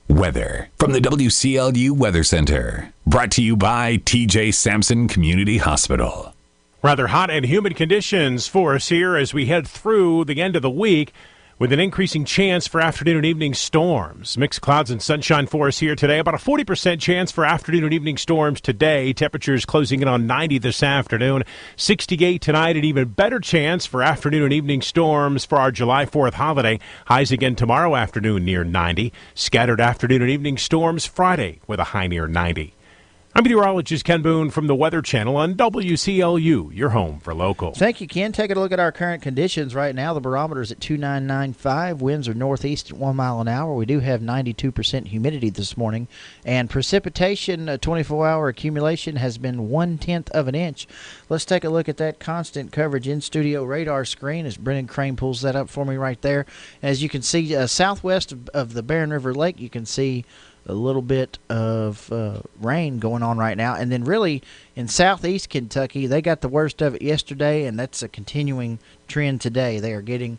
Weather from the WCLU Weather Center. Brought to you by T.J. Sampson Community Hospital. Rather hot and humid conditions for us here as we head through the end of the week, with an increasing chance for afternoon and evening storms. Mixed clouds and sunshine for us here today. About a 40% chance for afternoon and evening storms today. Temperatures closing in on 90 this afternoon. 68 tonight. An even better chance for afternoon and evening storms for our July 4th holiday. Highs again tomorrow afternoon near 90. Scattered afternoon and evening storms Friday with a high near 90. I'm meteorologist Ken Boone from the Weather Channel on WCLU, your home for local. Thank you, Ken. Taking a look at our current conditions right now. The barometer is at 2995. Winds are northeast at 1 mile an hour. We do have 92% humidity this morning. And precipitation, 24-hour accumulation, has been 1/10 of an inch. Let's take a look at that constant coverage in-studio radar screen as Brennan Crane pulls that up for me right there. As you can see, southwest of the Barren River Lake, you can see a little bit of rain going on right now. And then really in southeast Kentucky, they got the worst of it yesterday, and that's a continuing trend today. They are getting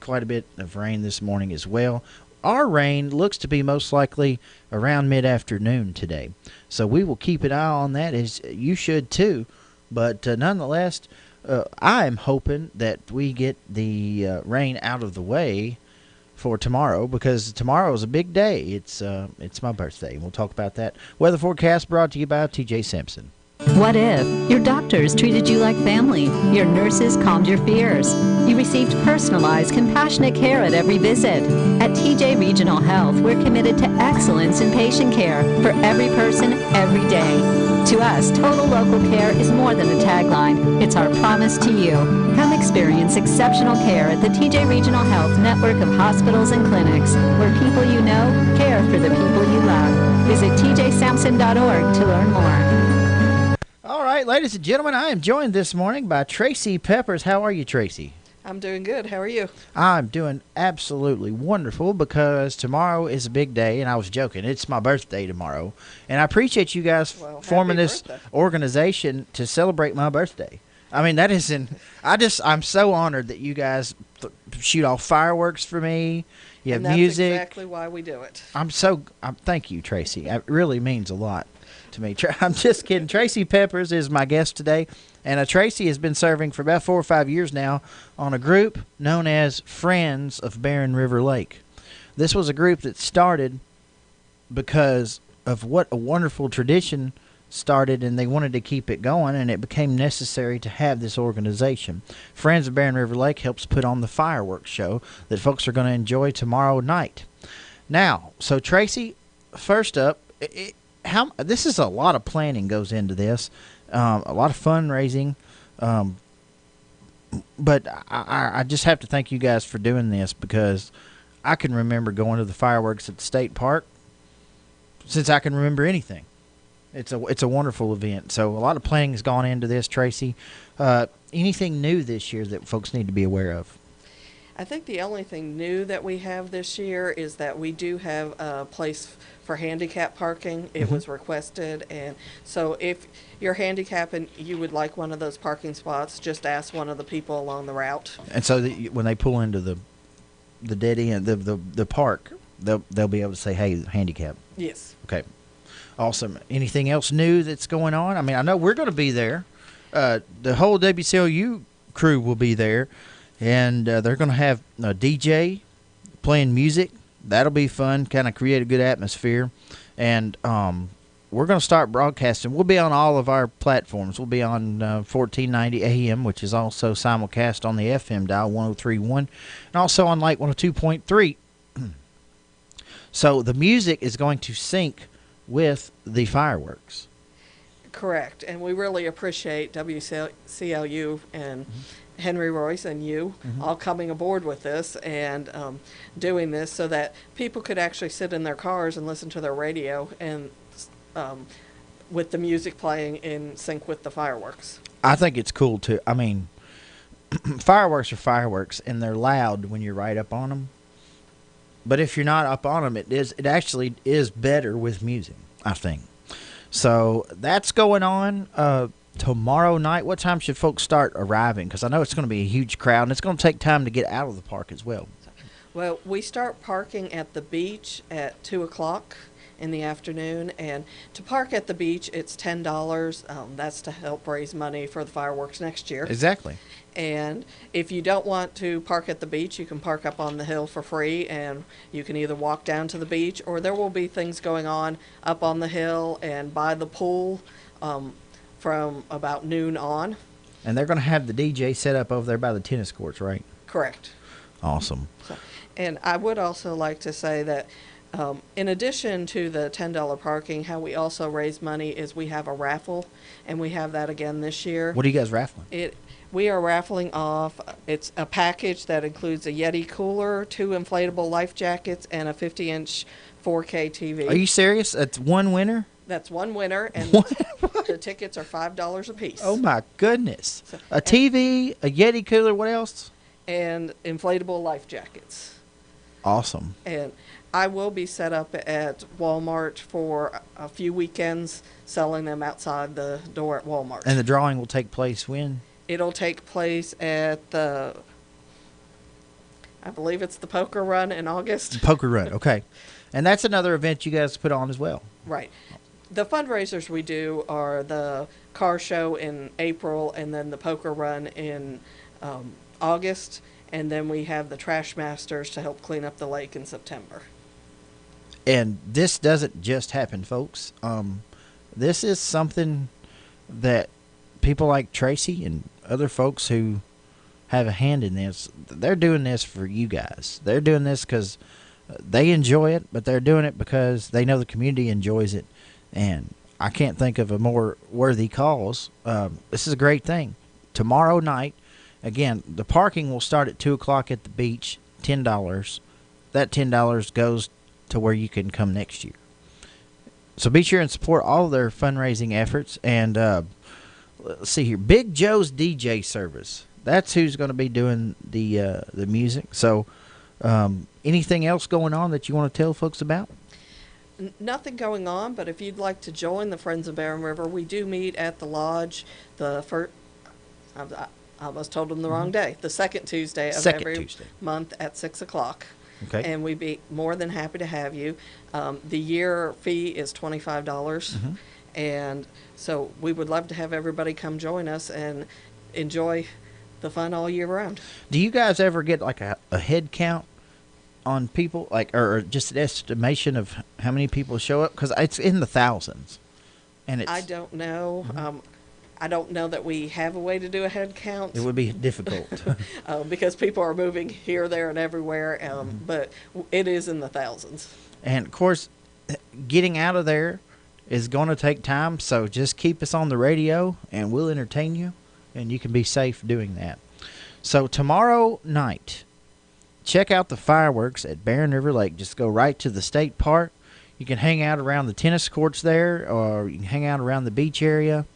quite a bit of rain this morning as well. Our rain looks to be most likely around mid-afternoon today. So we will keep an eye on that, as you should too. But nonetheless, I'm hoping that we get the rain out of the way for tomorrow, because tomorrow is a big day. It's my birthday. We'll talk about that. Weather forecast brought to you by T.J. Sampson. What if your doctors treated you like family? Your nurses calmed your fears. You received personalized, compassionate care at every visit. At TJ Regional Health, we're committed to excellence in patient care for every person, every day. To us, total local care is more than a tagline. It's our promise to you. Come experience exceptional care at the TJ Regional Health network of hospitals and clinics, where people you know care for the people you love. Visit TJ Sampson www.basin.org to learn more. All right, ladies and gentlemen, I am joined this morning by Tracy Peppers. How are you, Tracy? I'm doing good. How are you? I'm doing absolutely wonderful because tomorrow is a big day, and I was joking. It's my birthday tomorrow, and I appreciate you guys forming this organization to celebrate my birthday. I mean, that isn't. I'm so honored that you guys shoot off fireworks for me. You have music. That's exactly why we do it. Thank you, Tracy. It really means a lot to me. I'm just kidding. Tracy Peppers is my guest today. And Tracy has been serving for about 4 or 5 years now on a group known as Friends of Barren River Lake. This was a group that started because of what a wonderful tradition started, and they wanted to keep it going, and it became necessary to have this organization. Friends of Barren River Lake helps put on the fireworks show that folks are going to enjoy tomorrow night. Now, so Tracy, first up, this is a lot of planning goes into this. A lot of fundraising, but I just have to thank you guys for doing this because I can remember going to the fireworks at the state park since I can remember anything. It's a wonderful event. So a lot of planning has gone into this, Tracy. Anything new this year that folks need to be aware of? I think the only thing new that we have this year is that we do have a place for handicap parking. It was requested, and so if you're handicapped and you would like one of those parking spots, just ask one of the people along the route. And so that when they pull into the dead end, the park, they'll be able to say, "Hey, handicap." Yes. Okay. Awesome. Anything else new that's going on? I mean, I know we're going to be there. The whole WCLU crew will be there. And they're going to have a DJ playing music. That'll be fun, kind of create a good atmosphere. And we're going to start broadcasting. We'll be on all of our platforms. We'll be on 1490 AM, which is also simulcast on the FM dial, 103.1, and also on Light 102.3. So the music is going to sync with the fireworks. Correct. And we really appreciate WCLU and Henry Royce and you all coming aboard with this and doing this so that people could actually sit in their cars and listen to their radio and with the music playing in sync with the fireworks. I think it's cool too. I mean, fireworks are fireworks and they're loud when you're right up on them. But if you're not up on them, it actually is better with music, I think. So that's going on. Tomorrow night, what time should folks start arriving? Because I know it's going to be a huge crowd, and it's going to take time to get out of the park as well. Well, we start parking at the beach at 2 o'clock in the afternoon, and to park at the beach, it's $10. That's to help raise money for the fireworks next year. Exactly. And if you don't want to park at the beach, you can park up on the hill for free, and you can either walk down to the beach, or there will be things going on up on the hill and by the pool from about noon on. And they're going to have the DJ set up over there by the tennis courts, right? Correct. Awesome. And I would also like to say that in addition to the $10 parking, how we also raise money is we have a raffle, and we have that again this year. What are you guys raffling? We are raffling off, it's a package that includes a Yeti cooler, 2 inflatable life jackets, and a 50-inch 4K TV. Are you serious? That's one winner? That's one winner, and the tickets are $5 a piece. Oh, my goodness. A TV, a Yeti cooler, what else? And inflatable life jackets. Awesome. And I will be set up at Walmart for a few weekends, selling them outside the door at Walmart. And the drawing will take place when? It'll take place at I believe it's the Poker Run in August. Poker Run, okay. And that's another event you guys put on as well. Right. The fundraisers we do are the car show in April, and then the Poker Run in August, and then we have the Trash Masters to help clean up the lake in September. And this doesn't just happen, folks. This is something that people like Tracy and other folks who have a hand in this, they're doing this for you guys. They're doing this because they enjoy it, but they're doing it because they know the community enjoys it. And I can't think of a more worthy cause. This is a great thing. Tomorrow night, again, the parking will start at 2 o'clock at the beach, $10. That $10 goes to where you can come next year. So be sure and support all of their fundraising efforts. And let's see here, Big Joe's DJ service. That's who's going to be doing the music. So anything else going on that you want to tell folks about? Nothing going on, but if you'd like to join the Friends of Barren River, we do meet at the lodge the first. I almost told them the wrong day. The second Tuesday of every month at 6 o'clock. Okay. And we'd be more than happy to have you. The year fee is $25, and so we would love to have everybody come join us and enjoy the fun all year round. Do you guys ever get like a head count on people, like, or just an estimation of how many people show up? Because it's in the thousands, and it's. I don't know. I don't know that we have a way to do a head count. It would be difficult because people are moving here, there, and everywhere. But it is in the thousands. And of course, getting out of there is going to take time. So just keep us on the radio, and we'll entertain you, and you can be safe doing that. So tomorrow night, check out the fireworks at Barren River Lake. Just go right to the state park. You can hang out around the tennis courts there, or you can hang out around the beach area.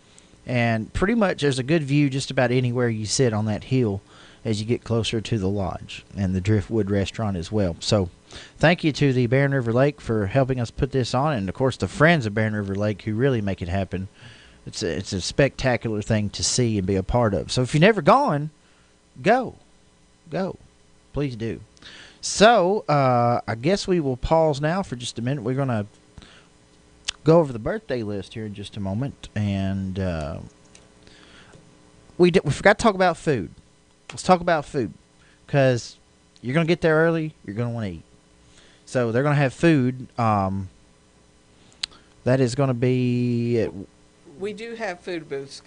And pretty much there's a good view just about anywhere you sit on that hill as you get closer to the lodge and the Driftwood restaurant as well. So thank you to the Barren River Lake for helping us put this on, and of course the Friends of Barren River Lake who really make it happen. It's a spectacular thing to see and be a part of. So if you've never gone, go. Please do. So I guess we will pause now for just a minute. We're going to go over the birthday list here in just a moment, and we forgot to talk about food. Let's talk about food, because you're going to get there early. You're going to want to eat. So they're going to have food. That is going to be. We do have food booths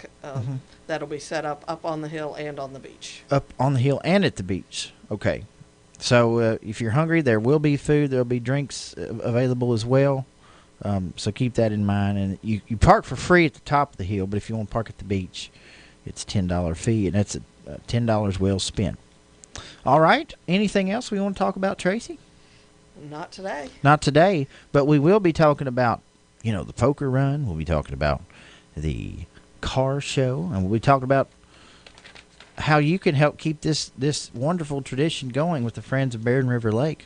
that'll be set up on the hill and on the beach. Up on the hill and at the beach. Okay. So if you're hungry, there will be food. There will be drinks available as well. So keep that in mind. And you park for free at the top of the hill, but if you want to park at the beach, it's $10 fee, and that's $10 well spent. All right. Anything else we want to talk about, Tracy? Not today. Not today, but we will be talking about, the poker run. We'll be talking about the car show, and we'll be talking about how you can help keep this wonderful tradition going with the Friends of Barren River Lake.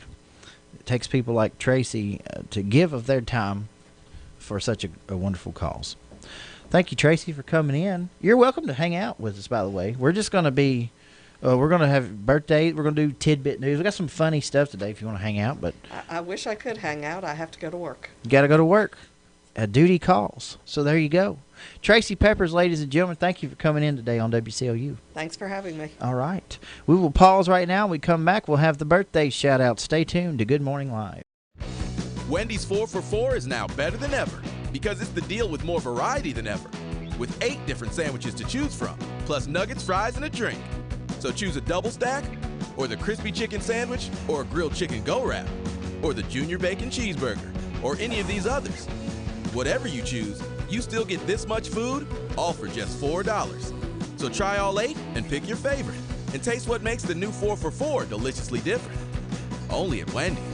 It takes people like Tracy to give of their time for such a wonderful cause. Thank you, Tracy, for coming in. You're welcome to hang out with us, by the way. We're just going to be, we're going to have birthdays. We're going to do tidbit news. We got some funny stuff today if you want to hang out. But I wish I could hang out. I have to go to work. You got to go to work. Duty calls. So there you go. Tracy Peppers, ladies and gentlemen, thank you for coming in today on WCLU. Thanks for having me. All right. We will pause right now. When we come back, we'll have the birthday shout-out. Stay tuned to Good Morning Live. Wendy's 4 for $4 is now better than ever because it's the deal with more variety than ever. With 8 different sandwiches to choose from, plus nuggets, fries, and a drink. So choose a double stack, or the crispy chicken sandwich, or a grilled chicken go-wrap, or the junior bacon cheeseburger, or any of these others. Whatever you choose, you still get this much food, all for just $4. So try all 8 and pick your favorite, and taste what makes the new 4 for $4 deliciously different. Only at Wendy's.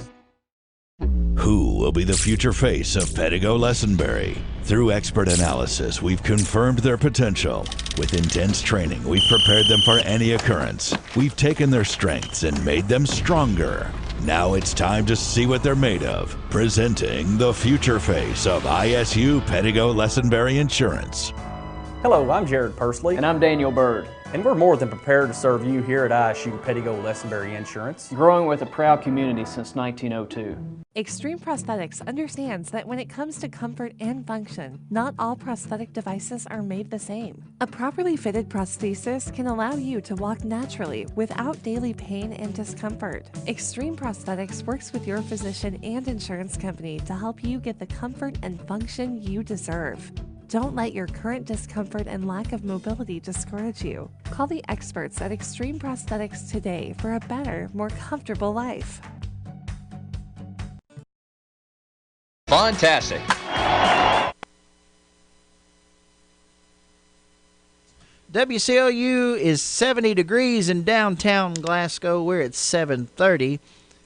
Who will be the future face of Pedigo Lessenberry? Through expert analysis, we've confirmed their potential. With intense training, we've prepared them for any occurrence. We've taken their strengths and made them stronger. Now it's time to see what they're made of. Presenting the future face of ISU Pedigo Lessenberry Insurance. Hello, I'm Jared Pursley. And I'm Daniel Bird. And we're more than prepared to serve you here at ISU Pedigo Lessenberry Insurance, growing with a proud community since 1902. Extreme Prosthetics understands that when it comes to comfort and function, not all prosthetic devices are made the same. A properly fitted prosthesis can allow you to walk naturally without daily pain and discomfort. Extreme Prosthetics works with your physician and insurance company to help you get the comfort and function you deserve. Don't let your current discomfort and lack of mobility discourage you. Call the experts at Extreme Prosthetics today for a better, more comfortable life. Fantastic. WCLU is 70 degrees in downtown Glasgow. We're at 7:30.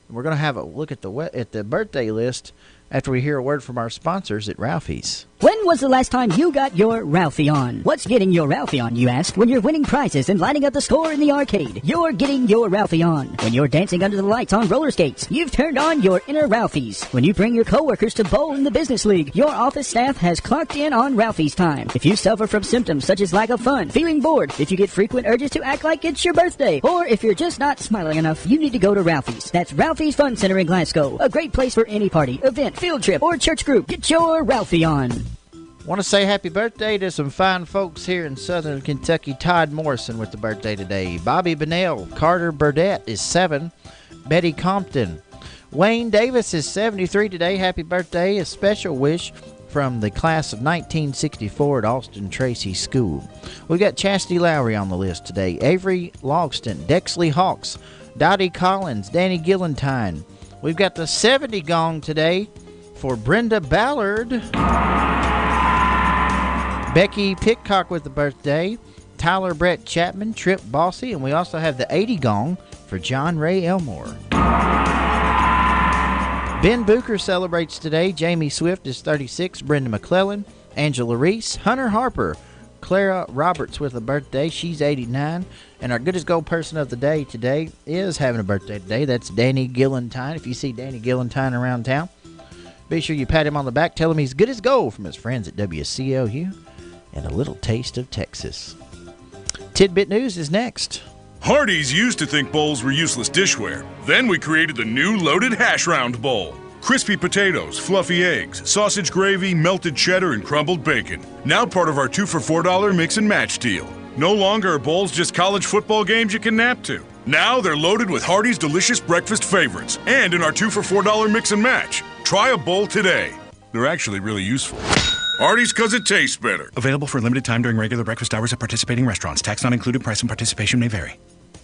We're going to have a look at the birthday list after we hear a word from our sponsors at Ralphie's. When was the last time you got your Ralphie on? What's getting your Ralphie on, you ask? When you're winning prizes and lining up the score in the arcade, you're getting your Ralphie on. When you're dancing under the lights on roller skates, you've turned on your inner Ralphies. When you bring your coworkers to bowl in the business league, your office staff has clocked in on Ralphie's time. If you suffer from symptoms such as lack of fun, feeling bored, if you get frequent urges to act like it's your birthday, or if you're just not smiling enough, you need to go to Ralphie's. That's Ralphie's Fun Center in Glasgow. A great place for any party, event, field trip, or church group. Get your Ralphie on. Want to say happy birthday to some fine folks here in southern Kentucky. Todd Morrison with the birthday today. Bobby Bennell. Carter Burdett is 7. Betty Compton. Wayne Davis is 73 today. Happy birthday. A special wish from the class of 1964 at Austin Tracy School. We've got Chastity Lowry on the list today. Avery Logston. Dexley Hawks. Dottie Collins. Danny Gillentine. We've got the 70 gong today for Brenda Ballard. Becky Pitcock with the birthday, Tyler Brett Chapman, Trip Bossy, and we also have the 80 gong for John Ray Elmore. Ben Booker celebrates today. Jamie Swift is 36, Brenda McClellan, Angela Reese, Hunter Harper, Clara Roberts with a birthday. She's 89. And our good as gold person of the day today is having a birthday today. That's Danny Gillentine. If you see Danny Gillentine around town, be sure you pat him on the back. Tell him he's good as gold from his friends at WCLU. And a little taste of Texas. Tidbit News is next. Hardee's used to think bowls were useless dishware. Then we created the new Loaded Hash Round Bowl. Crispy potatoes, fluffy eggs, sausage gravy, melted cheddar, and crumbled bacon. Now part of our 2 for $4 mix and match deal. No longer are bowls just college football games you can nap to. Now they're loaded with Hardee's delicious breakfast favorites. And in our 2 for $4 mix and match. Try a bowl today. They're actually really useful. Hardee's, because it tastes better. Available for a limited time during regular breakfast hours at participating restaurants. Tax not included. Price and participation may vary.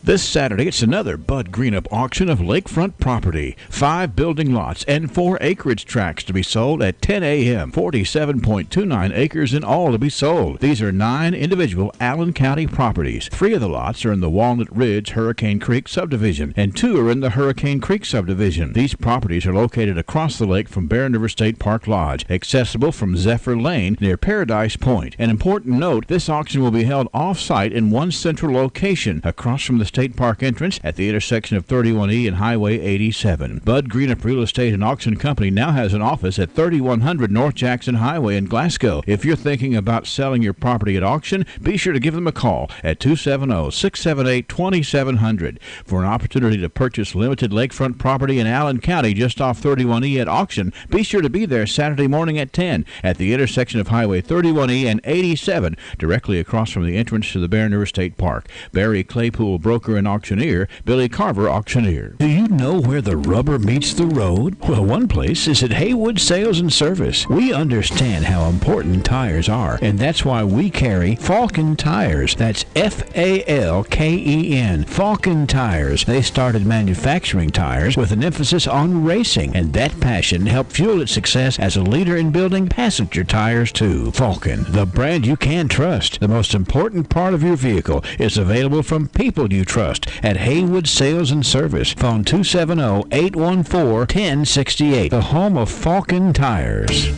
This Saturday, it's another Bud Greenup auction of lakefront property. 5 building lots and 4 acreage tracts to be sold at 10 a.m. 47.29 acres in all to be sold. These are 9 individual Allen County properties. 3 of the lots are in the Walnut Ridge Hurricane Creek subdivision, and 2 are in the Hurricane Creek subdivision. These properties are located across the lake from Barren River State Park Lodge, accessible from Zephyr Lane near Paradise Point. An important note, this auction will be held off-site in one central location across from the State Park entrance at the intersection of 31E and Highway 87. Bud Greenup Real Estate and Auction Company now has an office at 3100 North Jackson Highway in Glasgow. If you're thinking about selling your property at auction, be sure to give them a call at 270-678-2700. For an opportunity to purchase limited lakefront property in Allen County just off 31E at auction, be sure to be there Saturday morning at 10 at the intersection of Highway 31E and 87, directly across from the entrance to the Barren River State Park. Barry Claypool, broker and auctioneer. Billy Carver, auctioneer. Do you know where the rubber meets the road? Well, one place is at Haywood Sales and Service. We understand how important tires are, and that's why we carry Falken Tires. That's Falken. Falken Tires. They started manufacturing tires with an emphasis on racing, and that passion helped fuel its success as a leader in building passenger tires too. Falken, the brand you can trust. The most important part of your vehicle is available from people you trust at Haywood Sales and Service. Phone 270-814-1068. The home of Falken Tires.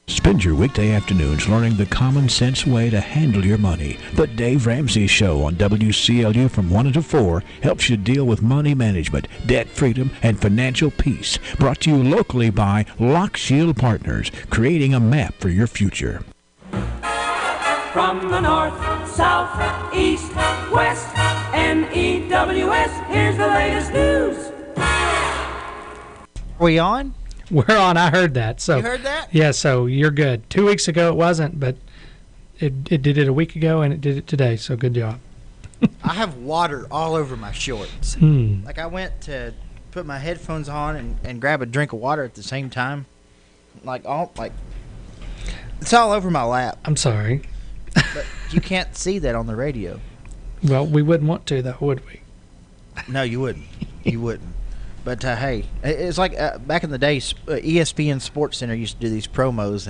Spend your weekday afternoons learning the common sense way to handle your money. The Dave Ramsey Show on WCLU from 1 to 4 helps you deal with money management, debt freedom, and financial peace. Brought to you locally by Lock Shield Partners, creating a map for your future. From the north, south, east, west, NEWS, here's the latest news. Are we on? We're on. I heard that. So you heard that? Yeah, so you're good. 2 weeks ago it wasn't, but it did it a week ago, and it did it today, so good job. I have water all over my shorts. Like I went to put my headphones on and grab a drink of water at the same time. It's all over my lap. I'm sorry. But you can't see that on the radio. Well, we wouldn't want to, though, would we? No, you wouldn't. You wouldn't. But, hey, it's like back in the day, ESPN Sports Center used to do these promos,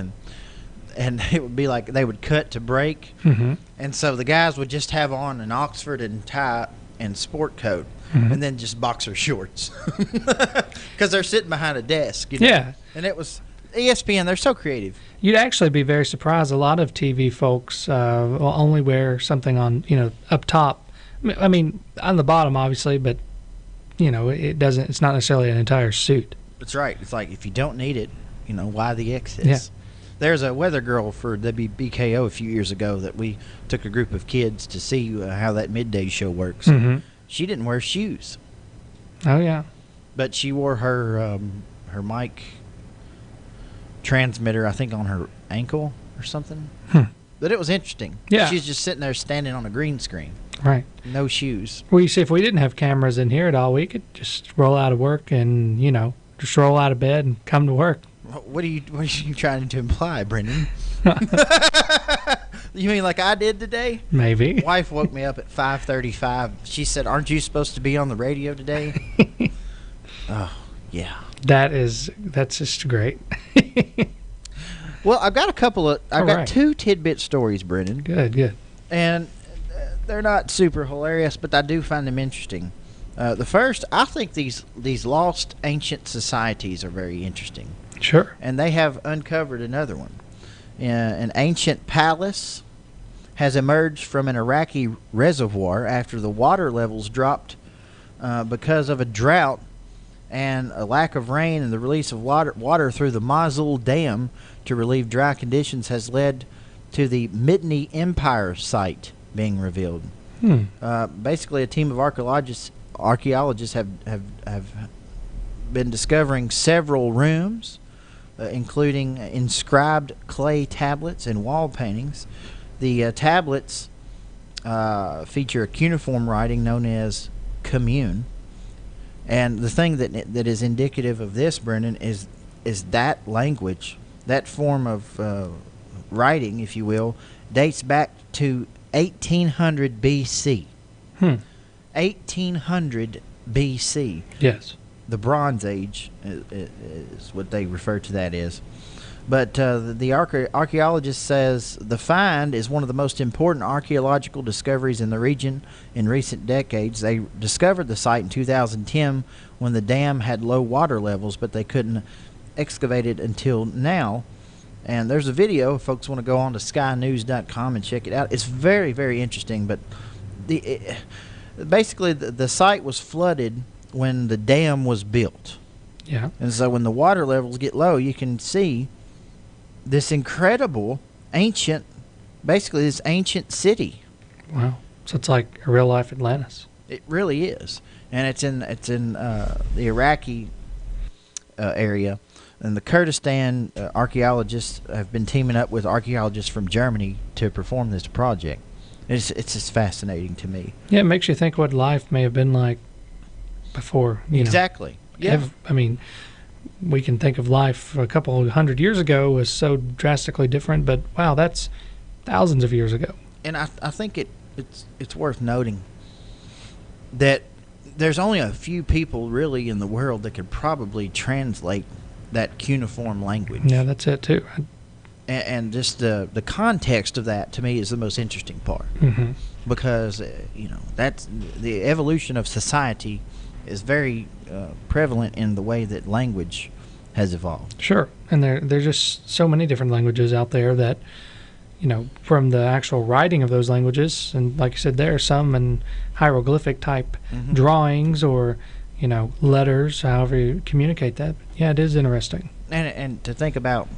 and it would be like they would cut to break. Mm-hmm. And so the guys would just have on an Oxford and tie and sport coat. and then just boxer shorts because they're sitting behind a desk. You know? Yeah. And it was ESPN. They're so creative. You'd actually be very surprised. A lot of TV folks will only wear something on, up top. I mean, on the bottom, obviously, but, it's not necessarily an entire suit. That's right. It's like if you don't need it, why the excess? Yeah. There's a weather girl for WBKO a few years ago that we took a group of kids to see how that midday show works. Mm-hmm. She didn't wear shoes. Oh, yeah. But she wore her mic transmitter, I think, on her ankle or something. But it was interesting. Yeah. She's just sitting there standing on a green screen. Right. No shoes. Well, you see, if we didn't have cameras in here at all, we could just roll out of work and, just roll out of bed and come to work. What are you trying to imply, Brendan? You mean like I did today? Maybe. Wife woke me up at 5:35. She said, "Aren't you supposed to be on the radio today?" Oh, yeah. That's just great. Well, I've got got 2 tidbit stories, Brendan. Good. And they're not super hilarious, but I do find them interesting. The first, I think these lost ancient societies are very interesting. Sure. And they have uncovered another one. An ancient palace has emerged from an Iraqi reservoir after the water levels dropped because of a drought and a lack of rain, and the release of water through the Mosul Dam to relieve dry conditions has led to the Mitni Empire site being revealed. Basically, a team of archaeologists have been discovering several rooms, including inscribed clay tablets and wall paintings. The tablets feature a cuneiform writing known as commune. And the thing that is indicative of this, Brendan, is that language, that form of writing, if you will, dates back to 1800 BC. 1800 BC. Yes. The Bronze Age is what they refer to that as. But the archaeologist says the find is one of the most important archaeological discoveries in the region in recent decades. They discovered the site in 2010 when the dam had low water levels, but they couldn't excavate it until now. And there's a video if folks want to go on to skynews.com and check it out. It's very, very interesting. But basically the site was flooded when the dam was built. Yeah. And so when the water levels get low, you can see this incredible ancient city. Wow. So it's like a real life Atlantis. It really is. And it's in the Iraqi area. And the Kurdistan archaeologists have been teaming up with archaeologists from Germany to perform this project. It's just fascinating to me. Yeah, it makes you think what life may have been like before. Exactly. Yeah. I mean, we can think of life a couple of hundred years ago was so drastically different, but wow, that's thousands of years ago. And I think it's worth noting that there's only a few people really in the world that could probably translate that cuneiform language. Yeah, that's it too. And just the context of that to me is the most interesting part. Mm-hmm. Because that's the evolution of society is very prevalent in the way that language has evolved. Sure. And there's just so many different languages out there that, from the actual writing of those languages, and like you said, there are some in hieroglyphic type drawings or, letters, however you communicate that. But yeah, it is interesting. And to think about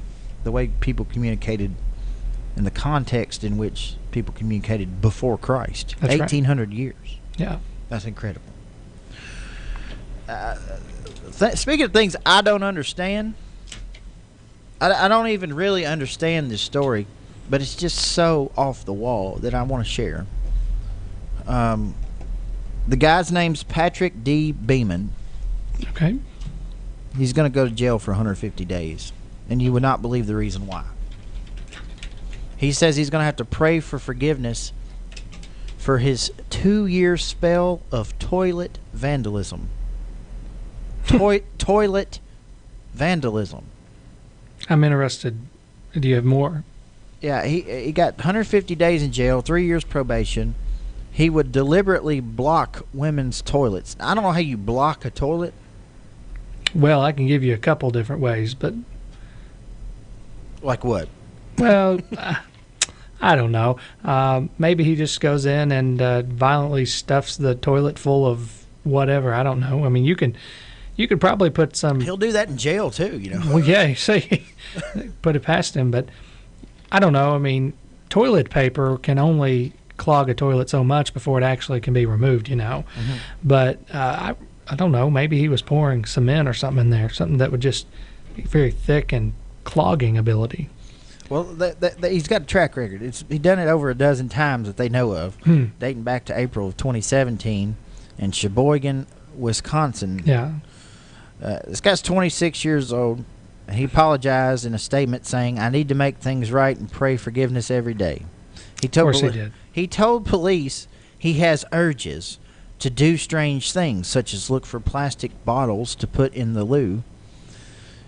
the way people communicated in the context in which people communicated before Christ. That's 1,800 right. years. Yeah. That's incredible. Speaking of things I don't understand, I don't even really understand this story, but it's just so off the wall that I want to share. The guy's name's Patrick D. Beeman. Okay. He's going to go to jail for 150 days, and you would not believe the reason why. He says he's going to have to pray for forgiveness for his 2-year spell of toilet vandalism. Toilet vandalism. I'm interested. Do you have more? Yeah, he got 150 days in jail, 3 years probation, he would deliberately block women's toilets. I don't know how you block a toilet. Well, I can give you a couple different ways, but like what? Well, I don't know. Maybe he just goes in and violently stuffs the toilet full of whatever. I don't know. I mean, you could probably put some. He'll do that in jail too, you know. Well, yeah, you say put it past him, but I don't know. I mean, toilet paper can only clog a toilet so much before it actually can be removed, you know. Mm-hmm. But I don't know. Maybe he was pouring cement or something in there, something that would just be very thick and clogging ability. Well, he's got a track record. He's done it over a dozen times that they know of, dating back to April of 2017 in Sheboygan, Wisconsin. Yeah. This guy's 26 years old. He apologized in a statement saying, "I need to make things right and pray forgiveness every day." He told Of course he did. He told police he has urges to do strange things, such as look for plastic bottles to put in the loo.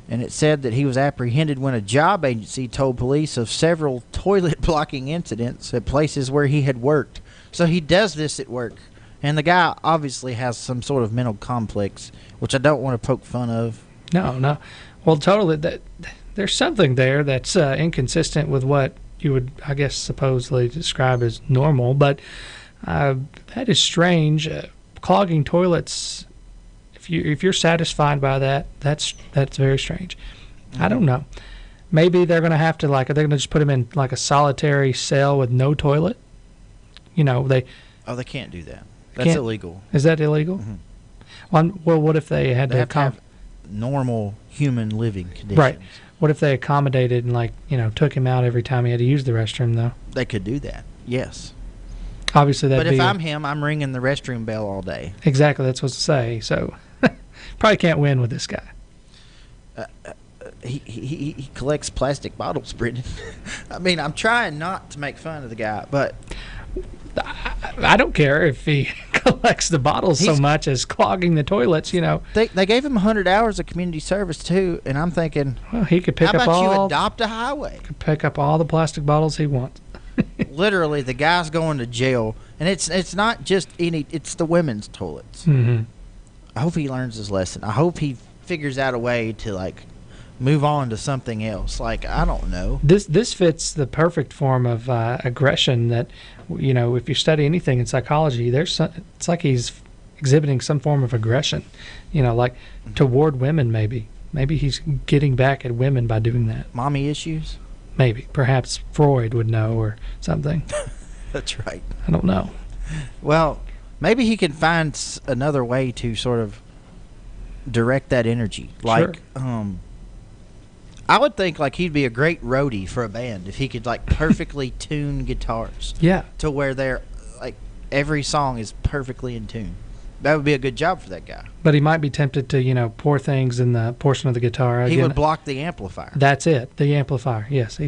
And it said that he was apprehended when a job agency told police of several toilet blocking incidents at places where he had worked. So he does this at work. And the guy obviously has some sort of mental complex, which I don't want to poke fun of. No. Well, totally. There's something there that's inconsistent with what you would, I guess, supposedly describe as normal. But that is strange. Clogging toilets. If you're satisfied by that, that's very strange. I don't know. Maybe they're going to have to are they going to just put him in like a solitary cell with no toilet? You know, they can't do that. That's illegal. Is that illegal? Mm-hmm. Well, what if they had they to have normal human living conditions? Right. What if they accommodated and took him out every time he had to use the restroom though? They could do that. Yes. Obviously, that'd be. But if I'm him, I'm ringing the restroom bell all day. Exactly. That's what to say. So. Probably can't win with this guy. He collects plastic bottles, Brendan. I mean, I'm trying not to make fun of the guy, but I don't care if he collects the bottles so much as clogging the toilets. You know, they gave him 100 hours of community service too, and I'm thinking, well, he could pick how up about all. You adopt a highway? Could pick up all the plastic bottles he wants. Literally, the guy's going to jail, and it's not just it's the women's toilets. Mm-hmm. I hope he learns his lesson. I hope he figures out a way to move on to something else. I don't know. This fits the perfect form of aggression that, if you study anything in psychology, it's like he's exhibiting some form of aggression, toward women maybe. Maybe he's getting back at women by doing that. Mommy issues? Maybe. Perhaps Freud would know or something. That's right. I don't know. Well, maybe he can find another way to sort of direct that energy. Sure. I would think he'd be a great roadie for a band if he could perfectly tune guitars. Yeah. To where they're every song is perfectly in tune. That would be a good job for that guy. But he might be tempted to, pour things in the portion of the guitar. He would block the amplifier. That's it. The amplifier. Yes.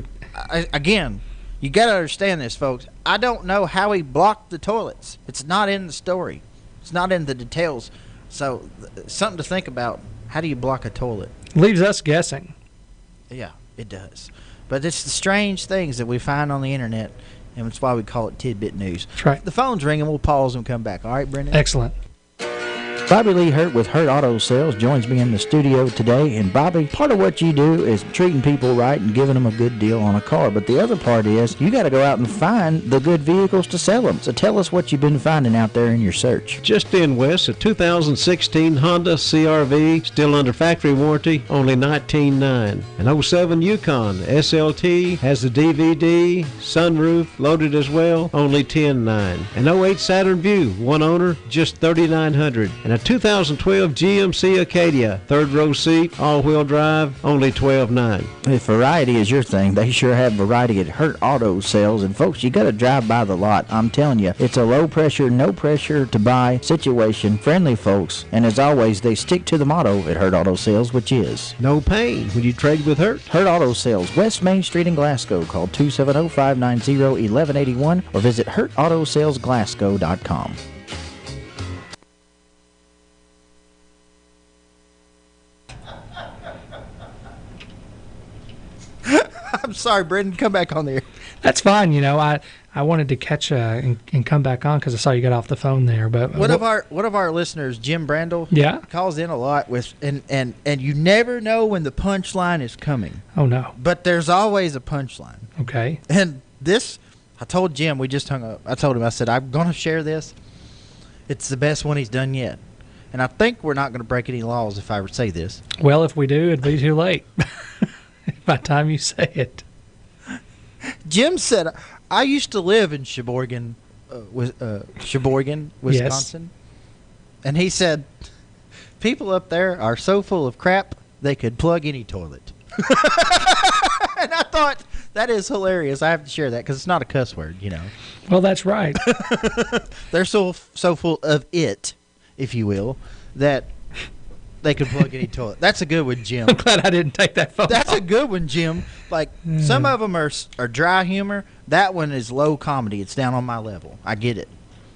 Again, you got to understand this, folks. I don't know how he blocked the toilets. It's not in the story. It's not in the details. So, something to think about. How do you block a toilet? Leaves us guessing. Yeah, it does. But it's the strange things that we find on the internet, and it's why we call it tidbit news. That's right. The phone's ringing. We'll pause and come back. All right, Brendan? Excellent. Bobby Lee Hurt with Hurt Auto Sales joins me in the studio today. And Bobby, part of what you do is treating people right and giving them a good deal on a car. But the other part is you got to go out and find the good vehicles to sell them. So tell us what you've been finding out there in your search. Just in, Wes, a 2016 Honda CR-V, still under factory warranty, only $19,900. An 07 Yukon SLT has the DVD, sunroof, loaded as well, only $10,900. An 08 Saturn Vue, one owner, just $3,900. And a 2012 GMC Acadia, third row seat, all-wheel drive, only $12,900. If variety is your thing, they sure have variety at Hurt Auto Sales. And folks, you got to drive by the lot. I'm telling you, it's a low pressure, no pressure to buy situation, friendly folks. And as always, they stick to the motto at Hurt Auto Sales, which is no pain when you trade with Hurt. Hurt Auto Sales, West Main Street in Glasgow. Call 270-590-1181 or visit HurtAutoSalesGlasgow.com. I'm sorry, Brendan. Come back on there. That's fine. I wanted to catch and come back on because I saw you got off the phone there. But one of our listeners, Jim Brandle, calls in a lot with and you never know when the punchline is coming. Oh no! But there's always a punchline. Okay. And this, I told Jim, we just hung up. I told him, I said, I'm going to share this. It's the best one he's done yet. And I think we're not going to break any laws if I say this. Well, if we do, it'd be too late by the time you say it. Jim said, I used to live in Sheboygan, Wisconsin. Yes. And he said, people up there are so full of crap, they could plug any toilet. And I thought, that is hilarious. I have to share that because it's not a cuss word, Well, that's right. They're so full of it, if you will, that they could plug any toilet. That's a good one, Jim. I'm glad I didn't take that phone That's call. a good one, Jim. Like, some of them are dry humor. That one is low comedy. It's down on my level. I get it.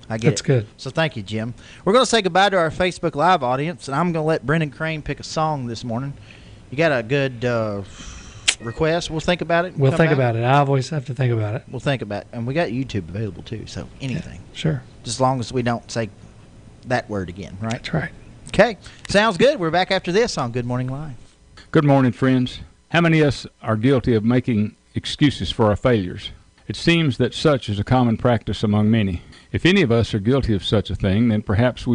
That's good. So thank you, Jim. We're going to say goodbye to our Facebook Live audience, and I'm going to let Brendan Crane pick a song this morning. You got a good request? We'll think about it. We'll think about it. I always have to think about it. We'll think about it. And we got YouTube available, too, so anything. Yeah, sure. Just as long as we don't say that word again, right? That's right. Okay. Sounds good. We're back after this on Good Morning Live. Good morning, friends. How many of us are guilty of making excuses for our failures? It seems that such is a common practice among many. If any of us are guilty of such a thing, then perhaps we